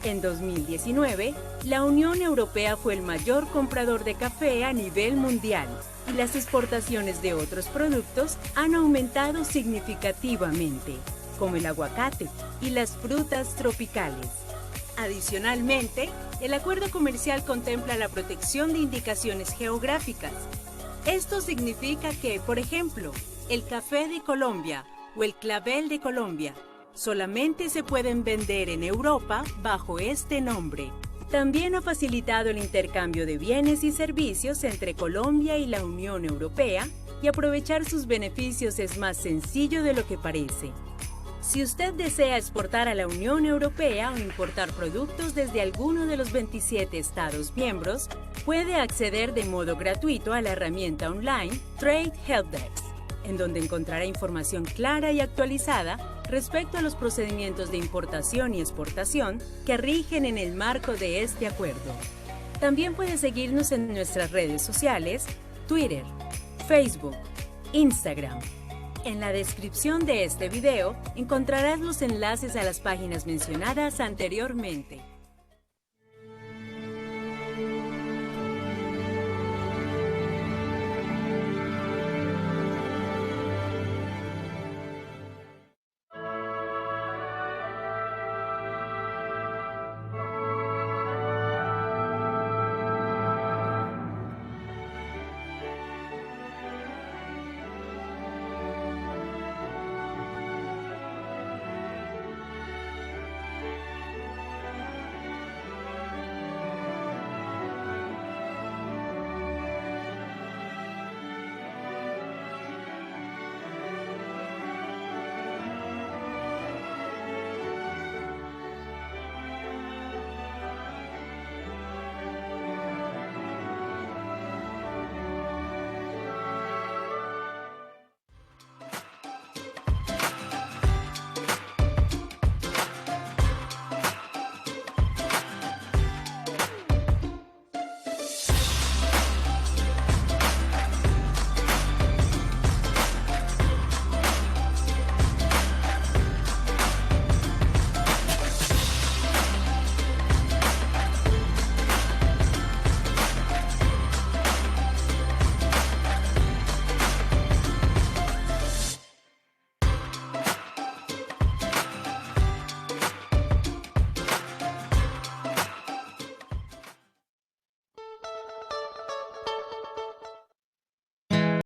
En 2019, la Unión Europea fue el mayor comprador de café a nivel mundial y las exportaciones de otros productos han aumentado significativamente, como el aguacate y las frutas tropicales. Adicionalmente, el acuerdo comercial contempla la protección de indicaciones geográficas. Esto significa que, por ejemplo, el café de Colombia o el clavel de Colombia solamente se pueden vender en Europa bajo este nombre. También ha facilitado el intercambio de bienes y servicios entre Colombia y la Unión Europea y aprovechar sus beneficios es más sencillo de lo que parece. Si usted desea exportar a la Unión Europea o importar productos desde alguno de los 27 Estados miembros, puede acceder de modo gratuito a la herramienta online Trade Helpdesk, en donde encontrará información clara y actualizada respecto a los procedimientos de importación y exportación que rigen en el marco de este acuerdo. También puede seguirnos en nuestras redes sociales, Twitter, Facebook, Instagram. En la descripción de este video encontrarás los enlaces a las páginas mencionadas anteriormente.